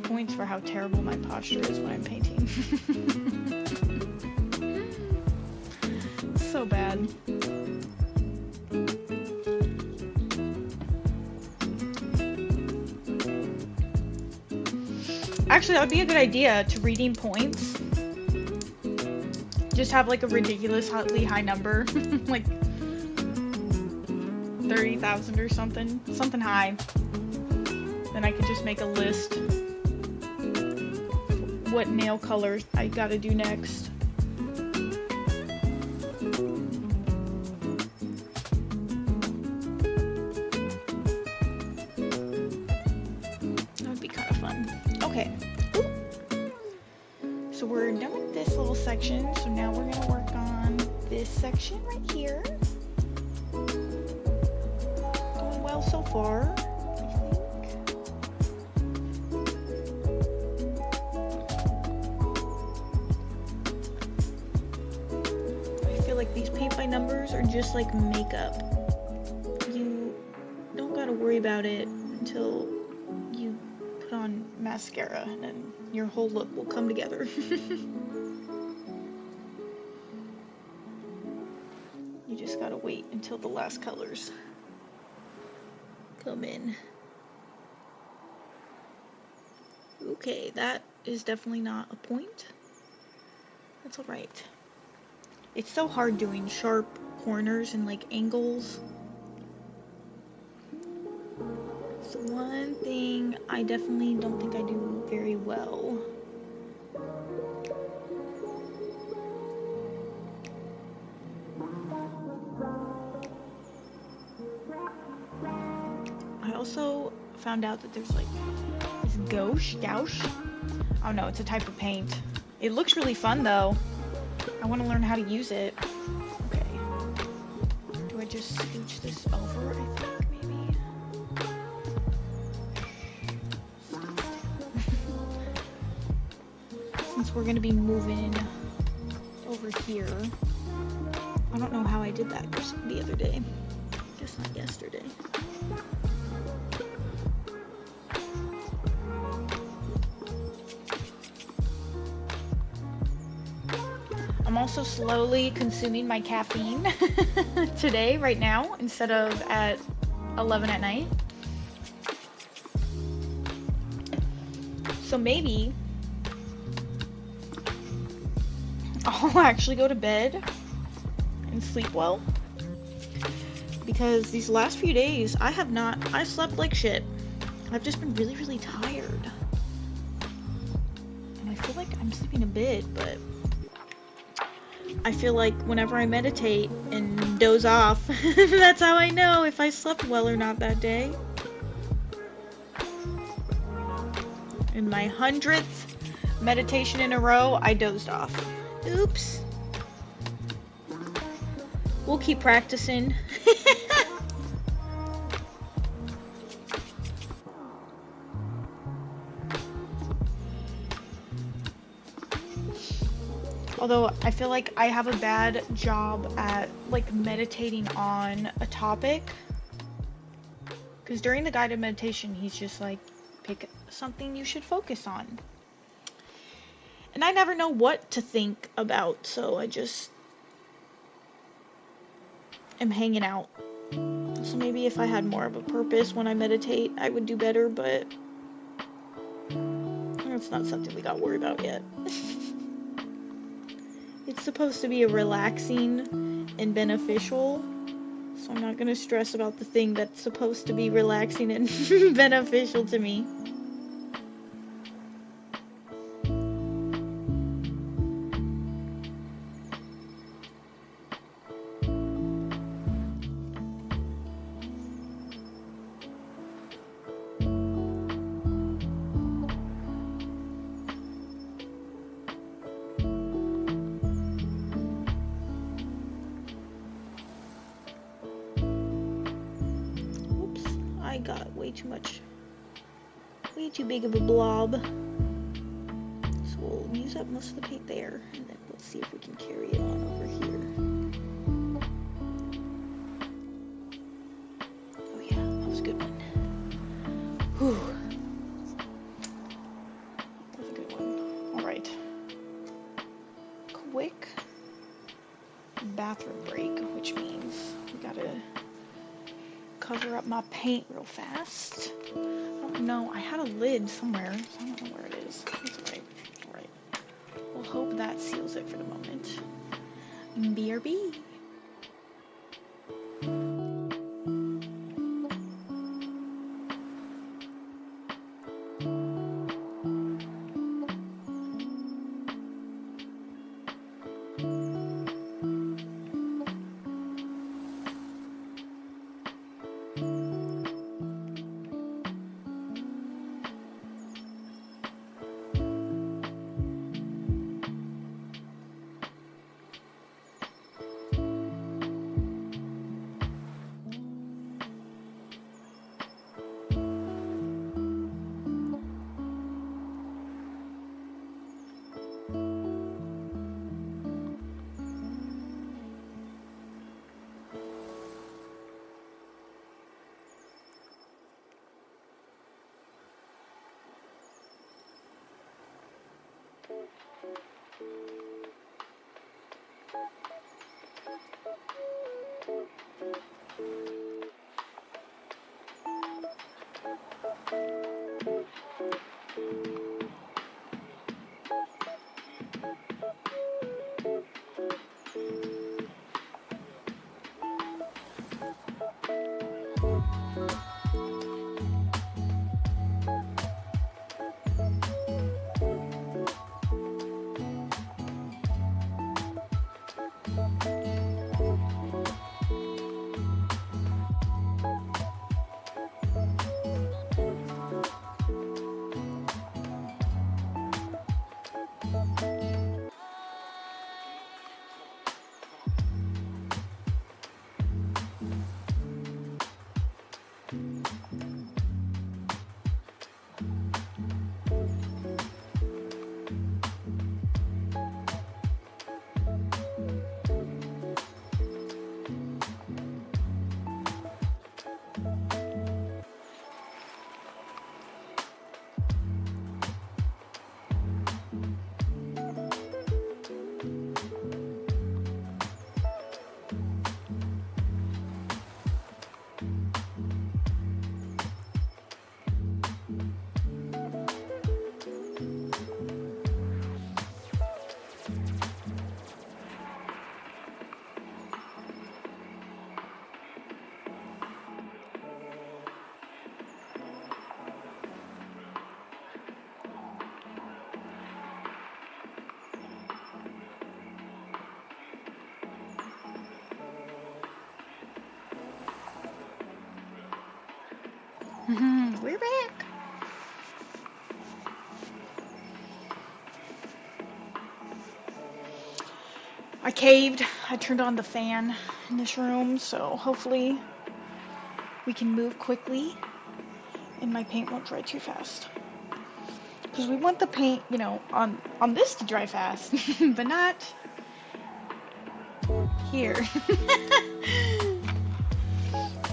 points for how terrible my posture is when I'm painting. So bad. Actually, that would be a good idea to redeem points. Just have like a ridiculously high number, like 30,000 or something high. Then I could just make a list what nail colors I gotta do next. That would be kind of fun. Okay. So we're done with this little section, so now we're gonna work on this section right here. Going well so far, I think. I feel like these paint by numbers are just like makeup. You don't gotta worry about it until you put on mascara, and then your whole look will come together. You just gotta wait until the last colors come in. Okay, that is definitely not a point. That's alright. It's so hard doing sharp corners and like angles. It's the one thing I definitely don't think I do very well. I also found out that there's like this gouache. Oh no, it's a type of paint. It looks really fun though. I want to learn how to use it. Okay. Do I just scooch this over, I think, maybe? Since we're going to be moving over here. I don't know how I did that the other day. I guess not yesterday. I'm also slowly consuming my caffeine today, right now, instead of at 11 at night. So maybe I'll actually go to bed and sleep well. Because these last few days, I slept like shit. I've just been really, really tired. And I feel like I'm sleeping a bit, but I feel like whenever I meditate and doze off, that's how I know if I slept well or not that day. In my 100th meditation in a row, I dozed off. Oops. We'll keep practicing. Although I feel like I have a bad job at like meditating on a topic. Because during the guided meditation, he's just like, pick something you should focus on. And I never know what to think about, so I just am hanging out. So maybe if I had more of a purpose when I meditate, I would do better, but that's not something we got to worry about yet. It's supposed to be relaxing and beneficial, so I'm not going to stress about the thing that's supposed to be relaxing and beneficial to me. I got way too big of a blob. So we'll use up most of the paint there, and then we'll see if we can carry it on over here. Oh yeah, that was a good one. Whew. That was a good one. Alright. Quick bathroom break, which means we gotta cover up my paint real fast. I don't know, I had a lid somewhere, so I don't know where it is. It's alright. Alright. We'll hope that seals it for the moment. BRB. We're back. I caved. I turned on the fan in this room, so hopefully we can move quickly and my paint won't dry too fast. Because we want the paint, you know, on this to dry fast, but not here.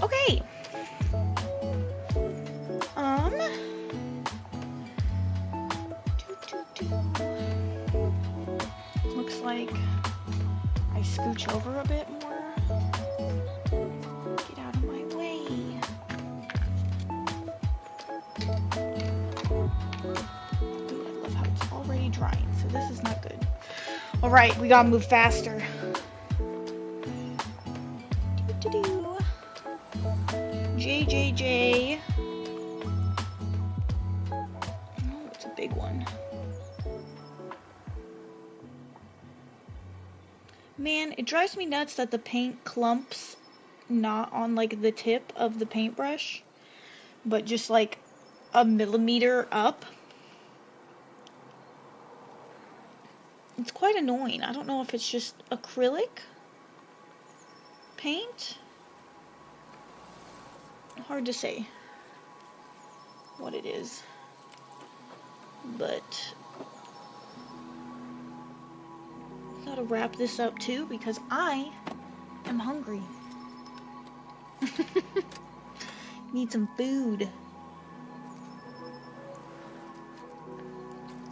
Okay. like I scooch over a bit more. Get out of my way. Ooh, I love how it's already drying, so this is not good. Alright, we gotta move faster. Do-do-do. JJJ. Oh, it's a big one. Man, it drives me nuts that the paint clumps not on like the tip of the paintbrush, but just like a millimeter up. It's quite annoying. I don't know if it's just acrylic paint. Hard to say what it is, but gotta wrap this up too because I am hungry. Need some food.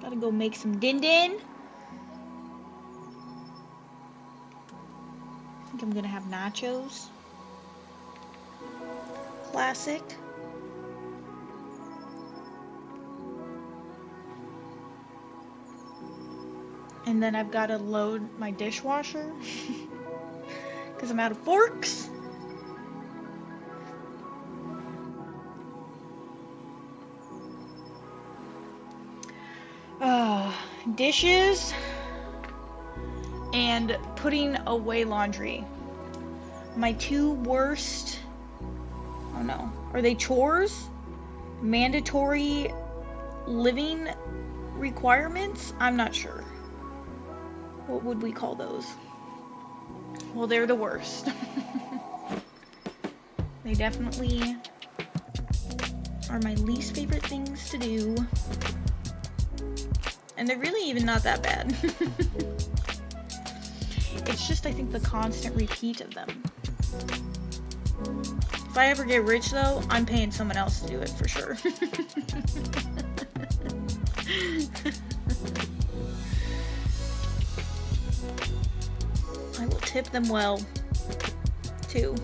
Gotta go make some din din. I think I'm gonna have nachos. Classic. And then I've gotta load my dishwasher because I'm out of forks. Dishes and putting away laundry. My two worst, oh no, are they chores? Mandatory living requirements? I'm not sure. What would we call those? Well, they're the worst. They definitely are my least favorite things to do. And they're really even not that bad. It's just, I think, the constant repeat of them. If I ever get rich, though, I'm paying someone else to do it for sure. I will tip them well, too.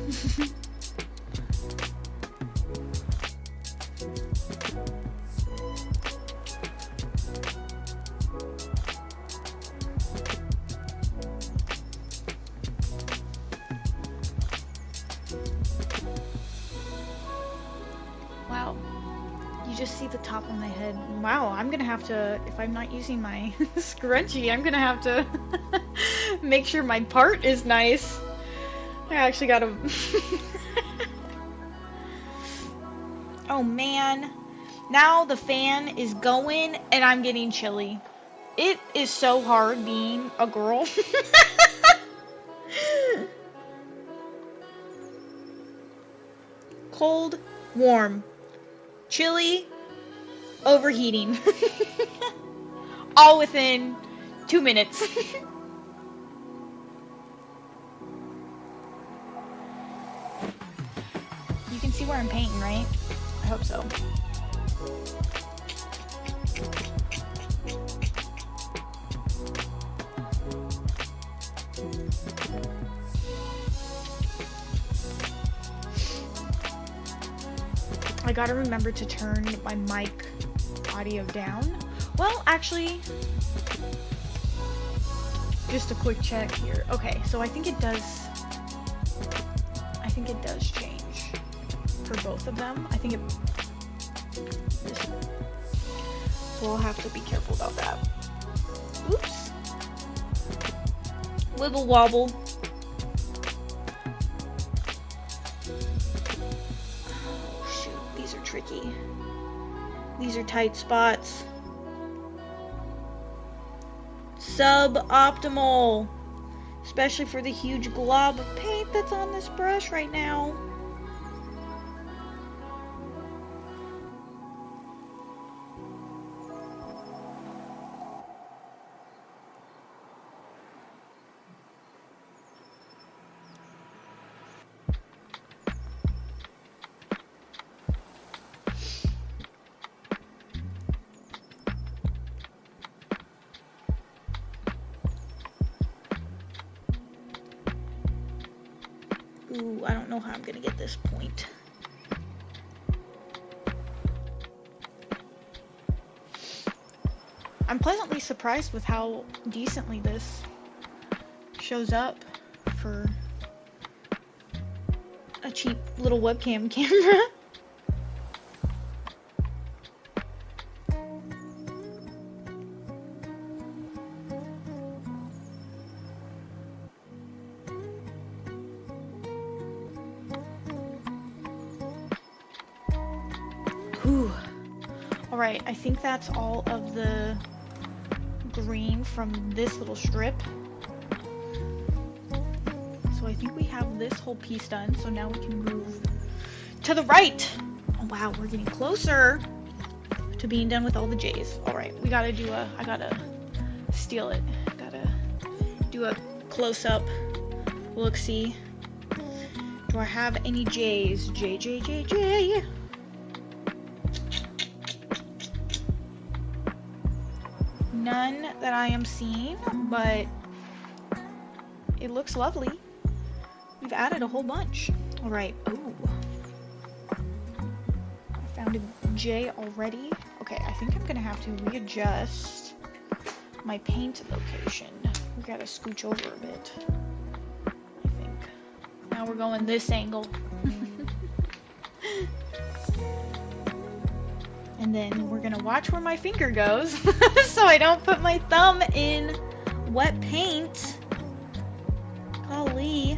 Wow, you just see the top of my head. Wow, I'm gonna have to, if I'm not using my scrunchie, I'm gonna have to make sure my part is nice. I actually gotta... Oh man, now the fan is going and I'm getting chilly. It is so hard being a girl. Cold, warm, chilly, overheating. All within 2 minutes. You can see where I'm painting, right? I hope so. I gotta remember to turn my mic audio down. Well, actually, just a quick check here. Okay, so I think it does change for both of them. I think it, so I'll have to be careful about that. Oops. Wibble wobble. Tricky. These are tight spots. Suboptimal. Especially for the huge glob of paint that's on this brush right now. Ooh, I don't know how I'm gonna get this point. I'm pleasantly surprised with how decently this shows up for a cheap little webcam camera. Whew. Alright, I think that's all of the green from this little strip. So I think we have this whole piece done, so now we can move to the right. Oh wow, we're getting closer to being done with all the J's. Alright, we gotta do I gotta steal it. Gotta do a close-up look-see. Do I have any J's? J, J, J, J. None that I am seeing, but it looks lovely. We've added a whole bunch. All right. Ooh. I found a J already. Okay, I think I'm gonna have to readjust my paint location. We gotta scooch over a bit, I think. Now we're going this angle. And then we're gonna watch where my finger goes so I don't put my thumb in wet paint. Golly.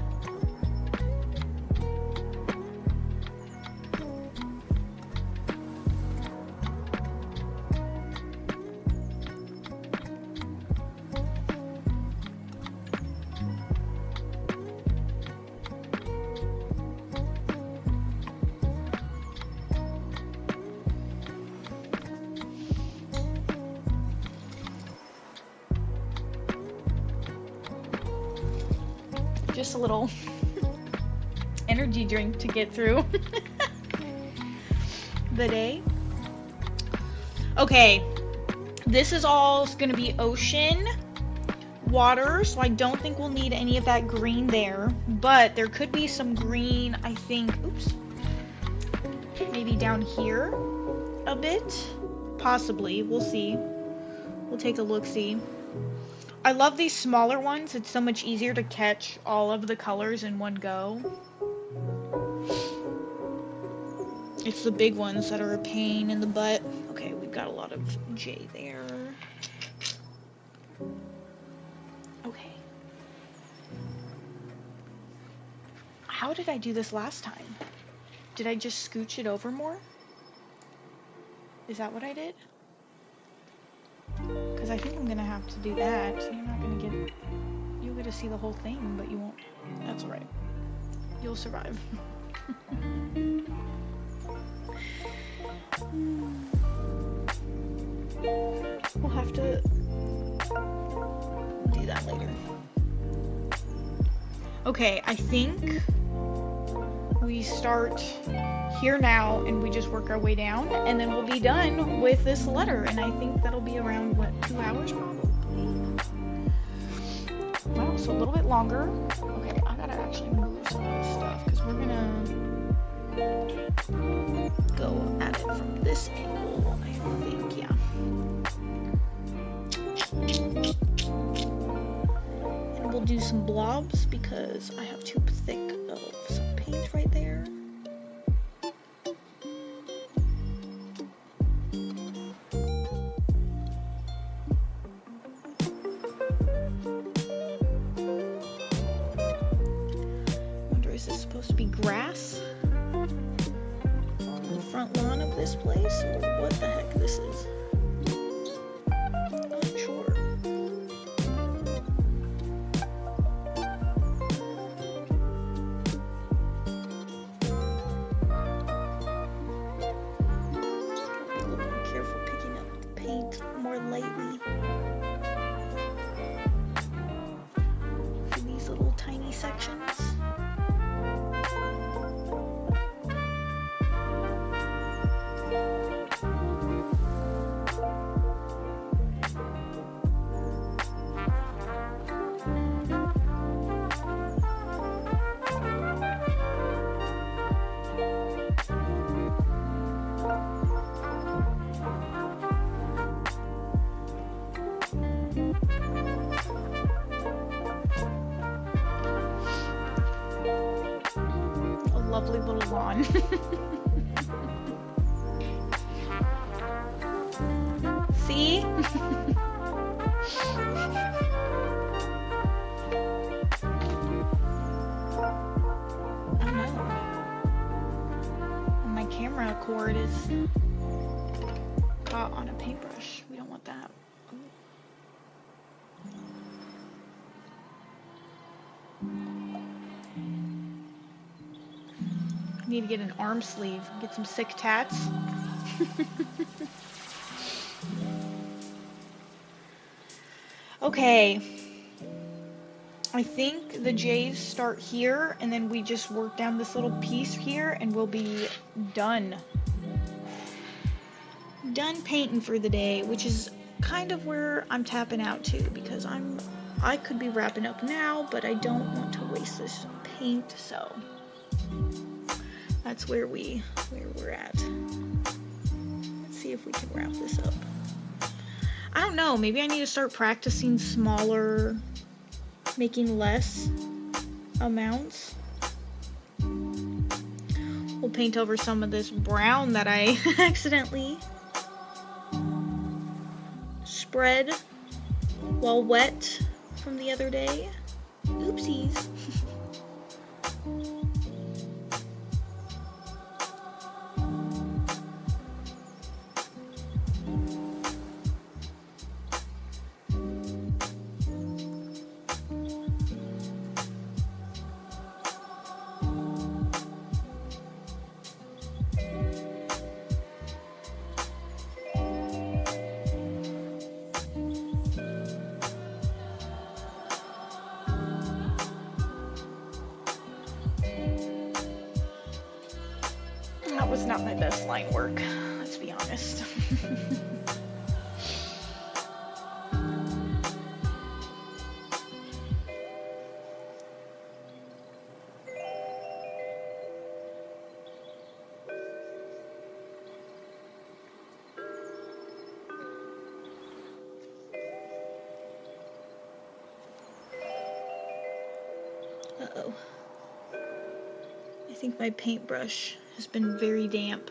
Just a little energy drink to get through the day. Okay, this is all gonna be ocean water, so I don't think we'll need any of that green there, but there could be some green, I think, oops, maybe down here a bit, possibly, we'll see. We'll take a look-see. I love these smaller ones. It's so much easier to catch all of the colors in one go. It's the big ones that are a pain in the butt. Okay, we've got a lot of J there. Okay. How did I do this last time? Did I just scooch it over more? Is that what I did? Because I think I'm gonna have to do that. You're not gonna get... You'll get to see the whole thing, but you won't... That's alright. You'll survive. We'll have to do that later. Okay, I think we start here now and we just work our way down, and then we'll be done with this letter, and I think that'll be around, what, 2 hours probably? Wow, so a little bit longer. Okay, I gotta actually move some of this stuff because we're gonna go at it from this angle, I think, yeah. And we'll do some blobs because I have too thick of some paint right there. Is this supposed to be grass on the front lawn of this place, or what the heck this is? Not sure. Be a little more careful picking up the paint more lightly for these little tiny sections. lovely little lawn. See? Oh no. And my camera cord is caught on a paintbrush. We don't want that. I need to get an arm sleeve, get some sick tats. Okay. I think the J's start here, and then we just work down this little piece here, and we'll be done. Done painting for the day, which is kind of where I'm tapping out to, because I could be wrapping up now, but I don't want to waste this paint, so that's where we're at. Let's see if we can wrap this up. I don't know, maybe I need to start practicing smaller, making less amounts. We'll paint over some of this brown that I accidentally spread while wet from the other day. Oopsies. That was not my best line work, let's be honest. Uh-oh. I think my paintbrush has been very damp.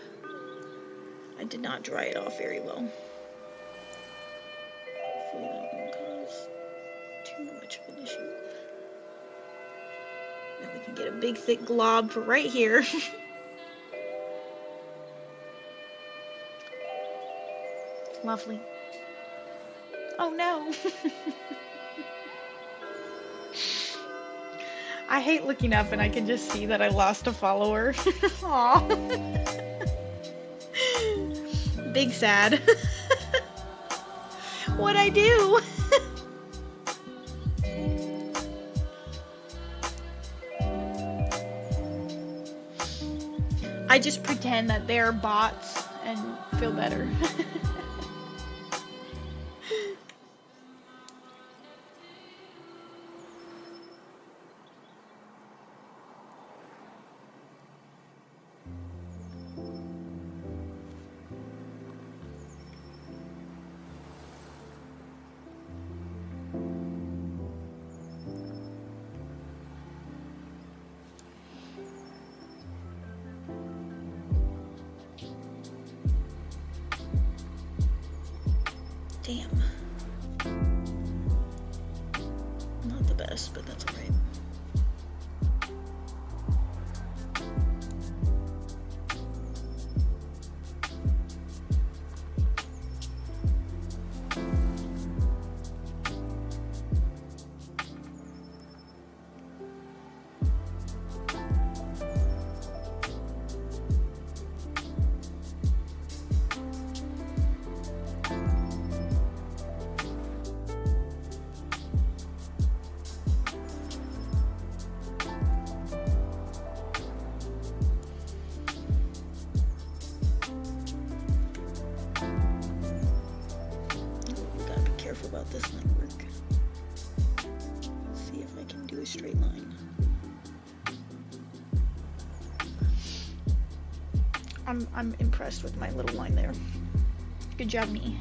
I did not dry it off very well. Hopefully that won't cause too much of an issue. Now we can get a big thick glob for right here. Lovely. Oh no! I hate looking up and I can just see that I lost a follower. Aw. Big sad. What'd I do? I just pretend that they're bots and feel better. Damn. Not the best, but that's alright. About this line work. Let's see if I can do a straight line. I'm impressed with my little line there. Good job, me.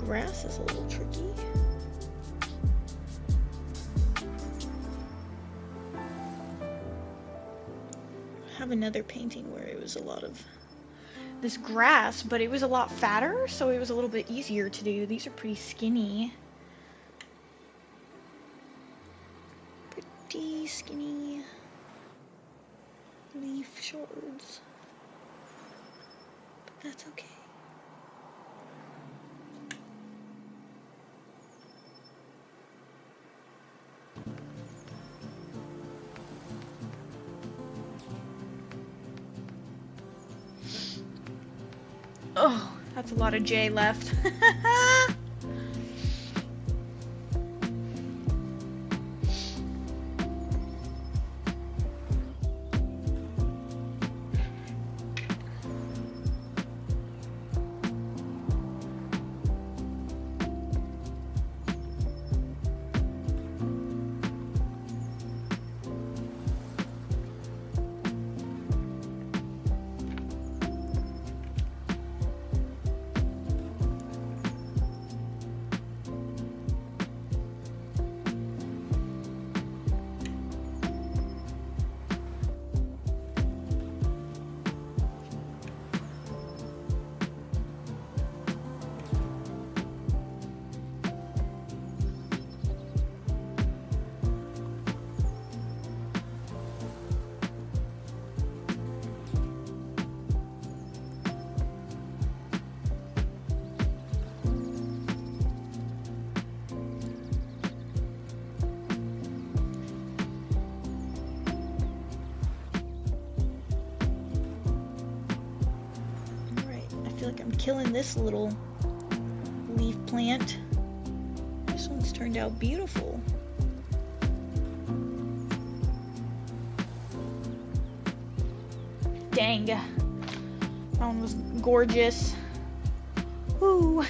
grass is a little tricky. I have another painting where it was a lot of this grass, but it was a lot fatter, so it was a little bit easier to do. These are pretty skinny. Pretty skinny leaf shards. But that's okay. Oh, that's a lot of J left. Killing this little leaf plant. This one's turned out beautiful. Dang, that one was gorgeous. Woo.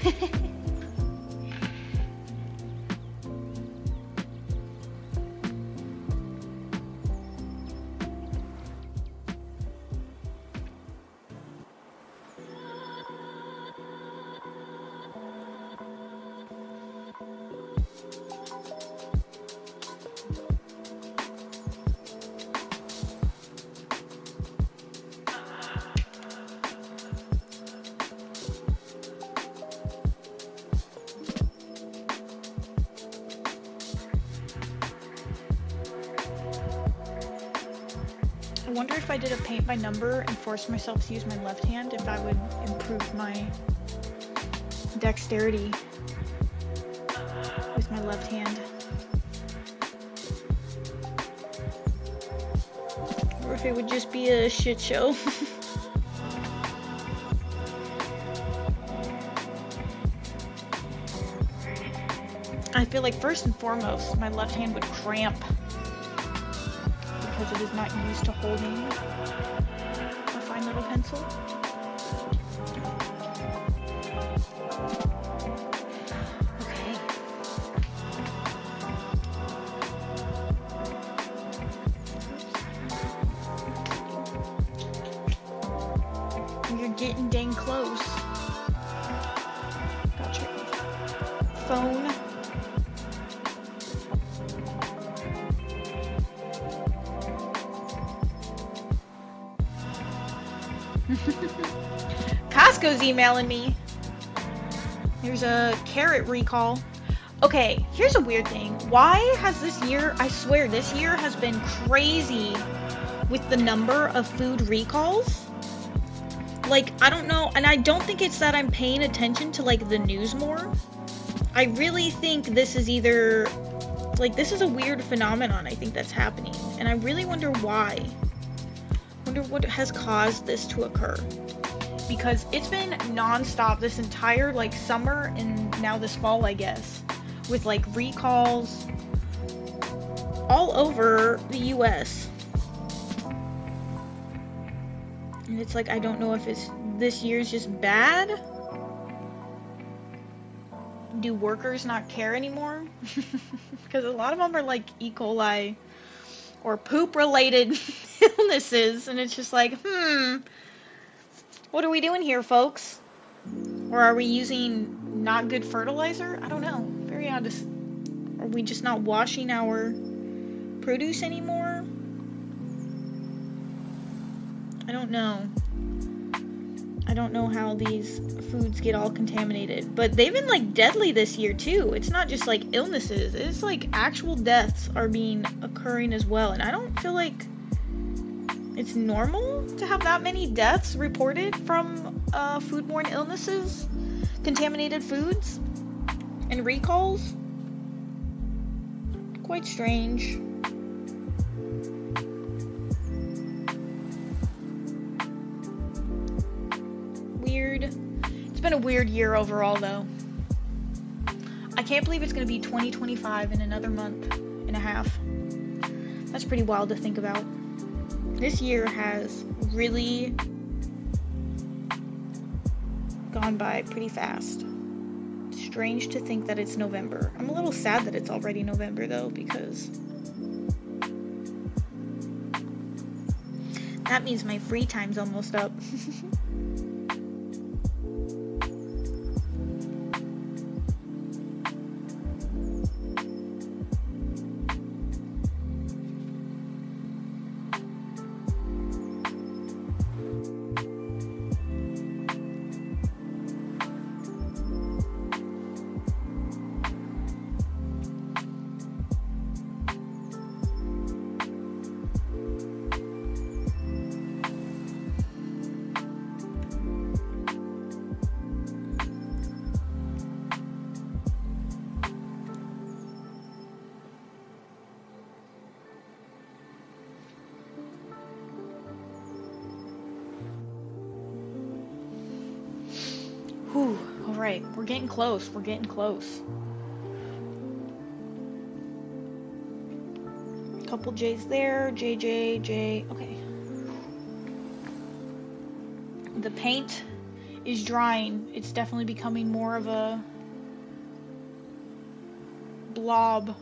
I wonder if I did a paint by number and forced myself to use my left hand, if I would improve my dexterity with my left hand. Or if it would just be a shit show. I feel like first and foremost, my left hand would cramp because it is not used to holding a fine little pencil. Okay. You're getting dang close. Got your phone. Costco's emailing me. There's a carrot recall. Okay, here's a weird thing. Why has this year, I swear this year has been crazy with the number of food recalls? Like, I don't know, and I don't think it's that I'm paying attention to like the news more. I really think this is either, like, this is a weird phenomenon I think that's happening, and I really wonder why. Wonder what has caused this to occur, because it's been non-stop this entire like summer and now this fall, I guess, with like recalls all over the US. And it's like, I don't know if it's this year's just bad. Do workers not care anymore? Because a lot of them are like E. coli or poop related illnesses, and it's just like, what are we doing here, folks? Or are we using not good fertilizer? I don't know. Very odd. Are we just not washing our produce anymore? I don't know. I don't know how these foods get all contaminated, but they've been like deadly this year too. It's not just like illnesses, it's like actual deaths are occurring as well, and I don't feel like it's normal to have that many deaths reported from foodborne illnesses, contaminated foods, and recalls. Quite strange. Weird. It's been a weird year overall, though. I can't believe it's going to be 2025 in another month and a half. That's pretty wild to think about. This year has really gone by pretty fast. Strange to think that it's November. I'm a little sad that it's already November, though, because that means my free time's almost up. Whew, alright, we're getting close, we're getting close. Couple J's there, J, okay. The paint is drying. It's definitely becoming more of a blob.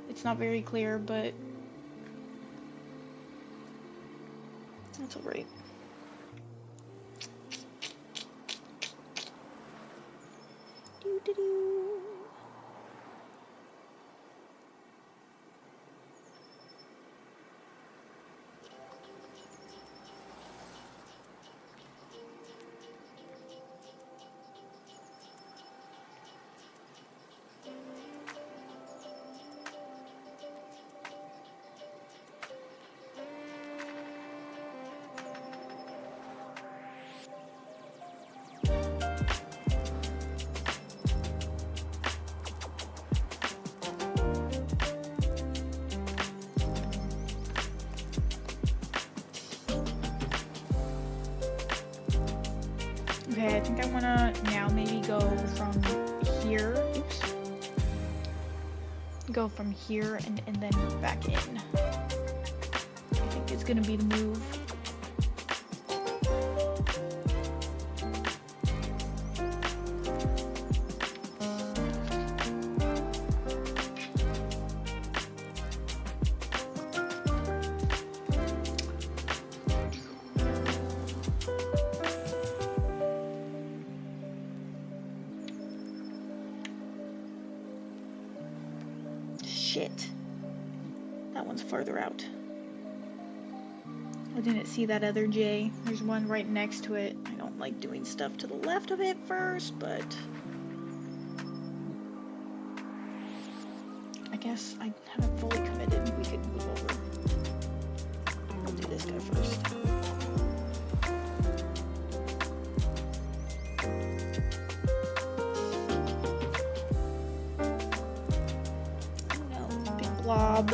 It's not very clear, but that's alright. Okay, I think I wanna now maybe go from here. Oops. Go from here and then back in. I think it's gonna be the move. Shit. That one's farther out. I didn't see that other J. There's one right next to it. I don't like doing stuff to the left of it first, but I guess I haven't fully committed. We could move over. I'll do this guy first. Blob.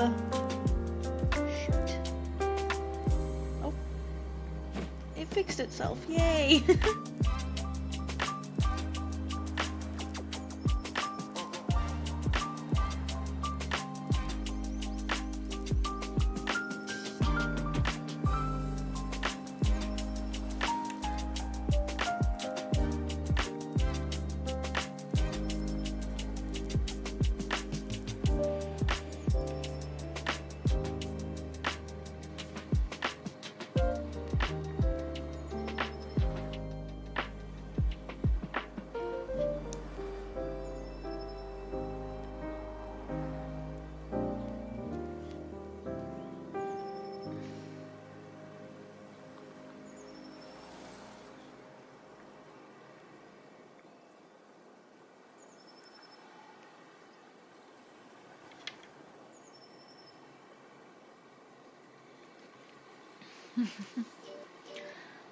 Shoot. Oh. It fixed itself. Yay!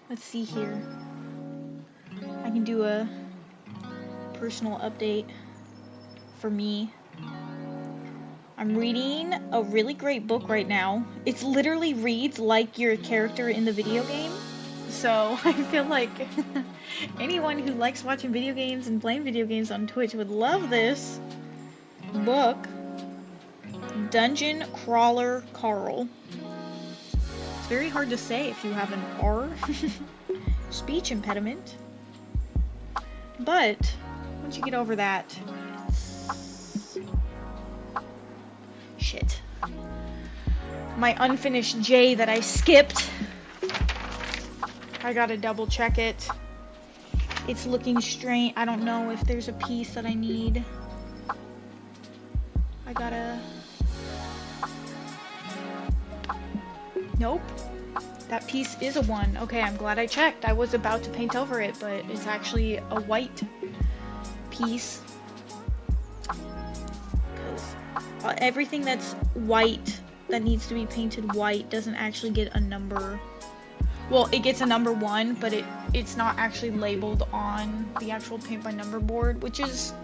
Let's see here. I can do a personal update for me. I'm reading a really great book right now. It literally reads like your character in the video game. So I feel like anyone who likes watching video games and playing video games on Twitch would love this book. Dungeon Crawler Carl. It's very hard to say if you have an R speech impediment. But once you get over that, shit. My unfinished J that I skipped, I gotta double check it. It's looking strange. I don't know if there's a piece that I need. I gotta... Nope. That piece is a 1. Okay, I'm glad I checked. I was about to paint over it, but it's actually a white piece. Because everything that's white that needs to be painted white doesn't actually get a number. Well, it gets a number 1, but it's not actually labeled on the actual paint by number board, which is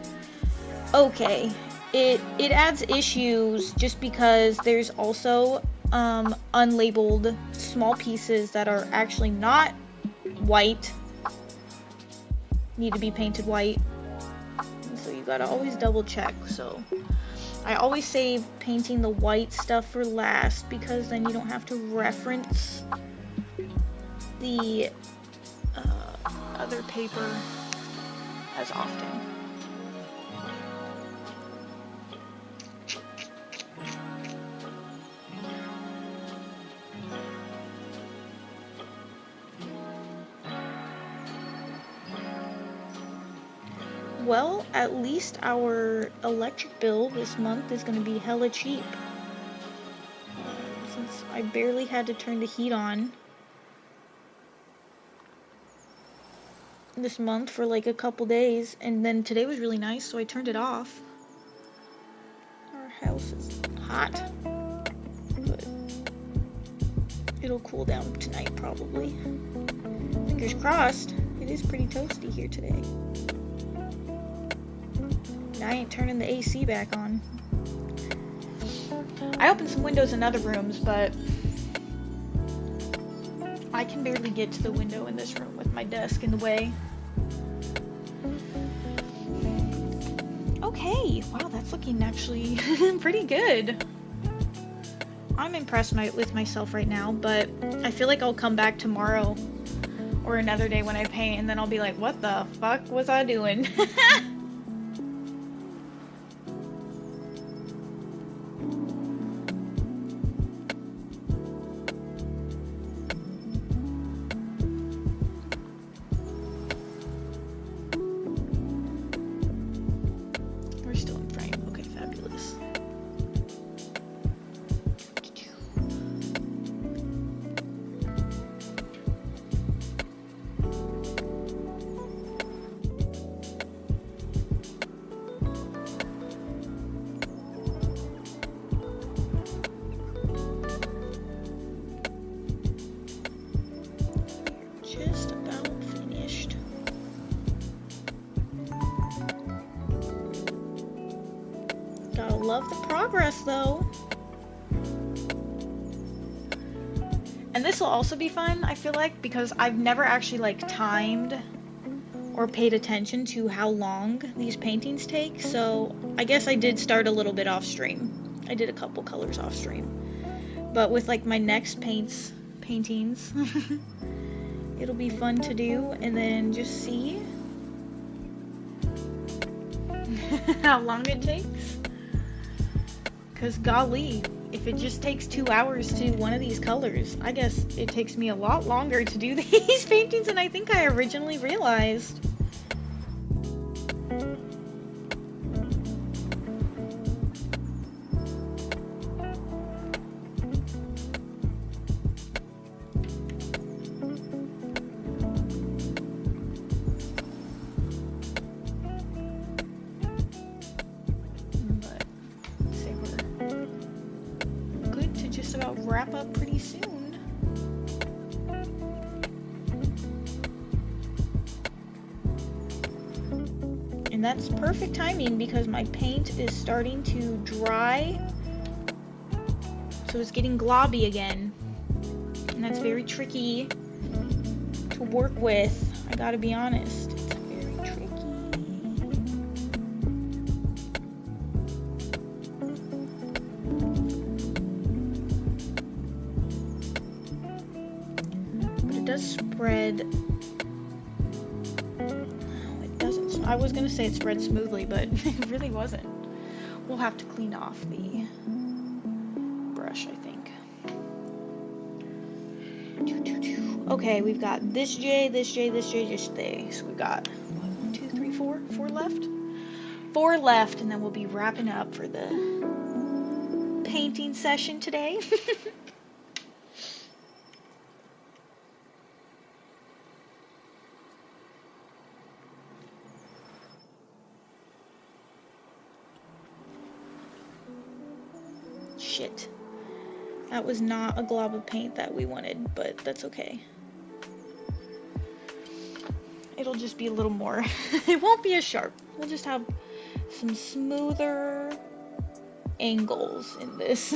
okay. It adds issues just because there's also unlabeled small pieces that are actually not white, need to be painted white. So you gotta always double check. So I always save painting the white stuff for last because then you don't have to reference the other paper as often. Well, at least our electric bill this month is going to be hella cheap. Since I barely had to turn the heat on this month for like a couple days, and then today was really nice, so I turned it off. Our house is hot, but it'll cool down tonight probably. Fingers crossed. It is pretty toasty here today. I ain't turning the AC back on. I opened some windows in other rooms, but I can barely get to the window in this room with my desk in the way. Okay, wow, that's looking actually pretty good. I'm impressed with myself right now, but I feel like I'll come back tomorrow or another day when I paint, and then I'll be like, what the fuck was I doing? Love the progress though. And this will also be fun, I feel like, because I've never actually like timed or paid attention to how long these paintings take. So I guess I did start a little bit off stream. I did a couple colors off stream. But with like my next paintings, it'll be fun to do and then just see how long it takes. Because golly, if it just takes 2 hours to do one of these colors, I guess it takes me a lot longer to do these paintings than I think I originally realized. Wrap up pretty soon. And that's perfect timing because my paint is starting to dry. So it's getting globby again. And that's very tricky to work with. I gotta be honest. It's very tricky. But it does spread. It doesn't. I was gonna say it spread smoothly, but it really wasn't. We'll have to clean off the brush, I think. Okay, we've got this J, this J, this J, just they. So we've got, what, 1, 2, 3, 4? 4 left? 4 left, and then we'll be wrapping up for the painting session today. Shit. That was not a glob of paint that we wanted, but that's okay. It'll just be a little more. It won't be as sharp. We'll just have some smoother angles in this.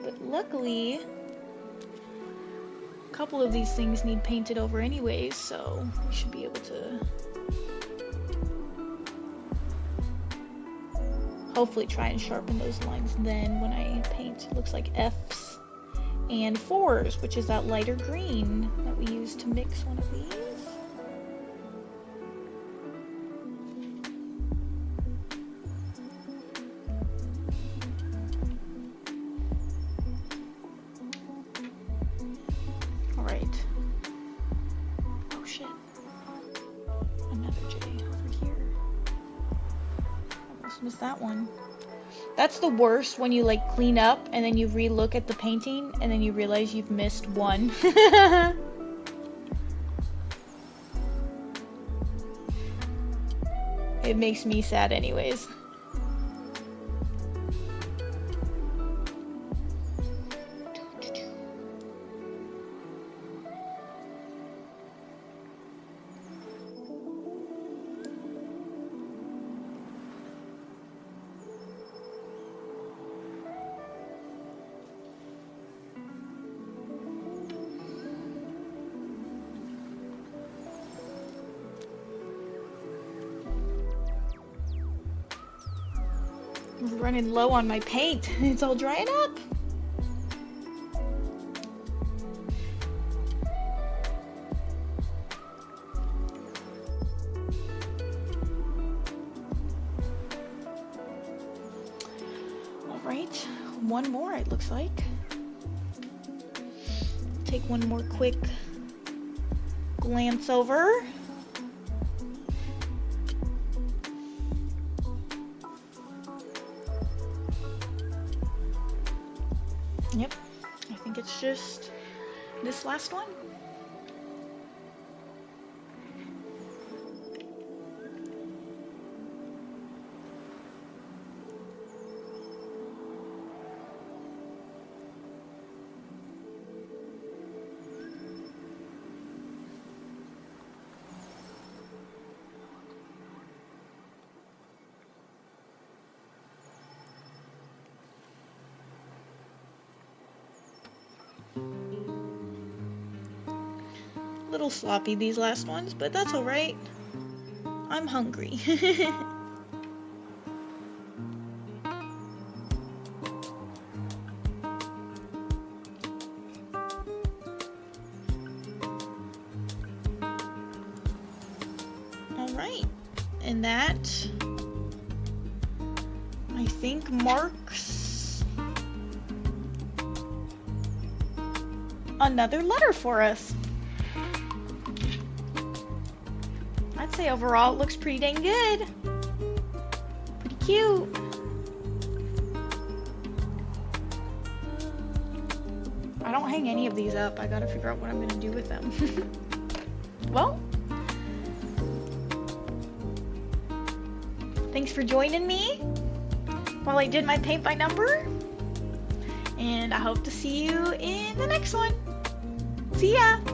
But luckily, a couple of these things need painted over anyways, so we should be able to hopefully try and sharpen those lines then when I paint. It looks like F's and 4s, which is that lighter green that we used to mix one of these. All right. Oh shit. Another J over here. Almost missed that one. That's the worst when you like clean up and then you re-look at the painting and then you realize you've missed one. It makes me sad anyways. I'm running low on my paint. It's all drying up. All right, one more it looks like. Take one more quick glance over. Yep, I think it's just this last one. Little sloppy these last ones, but that's all right. I'm hungry. All right, and that I think marks another letter for us. I'd say overall it looks pretty dang good. Pretty cute. I don't hang any of these up. I gotta figure out what I'm gonna do with them. Well, thanks for joining me while I did my paint by number. And I hope to see you in the next one. See ya!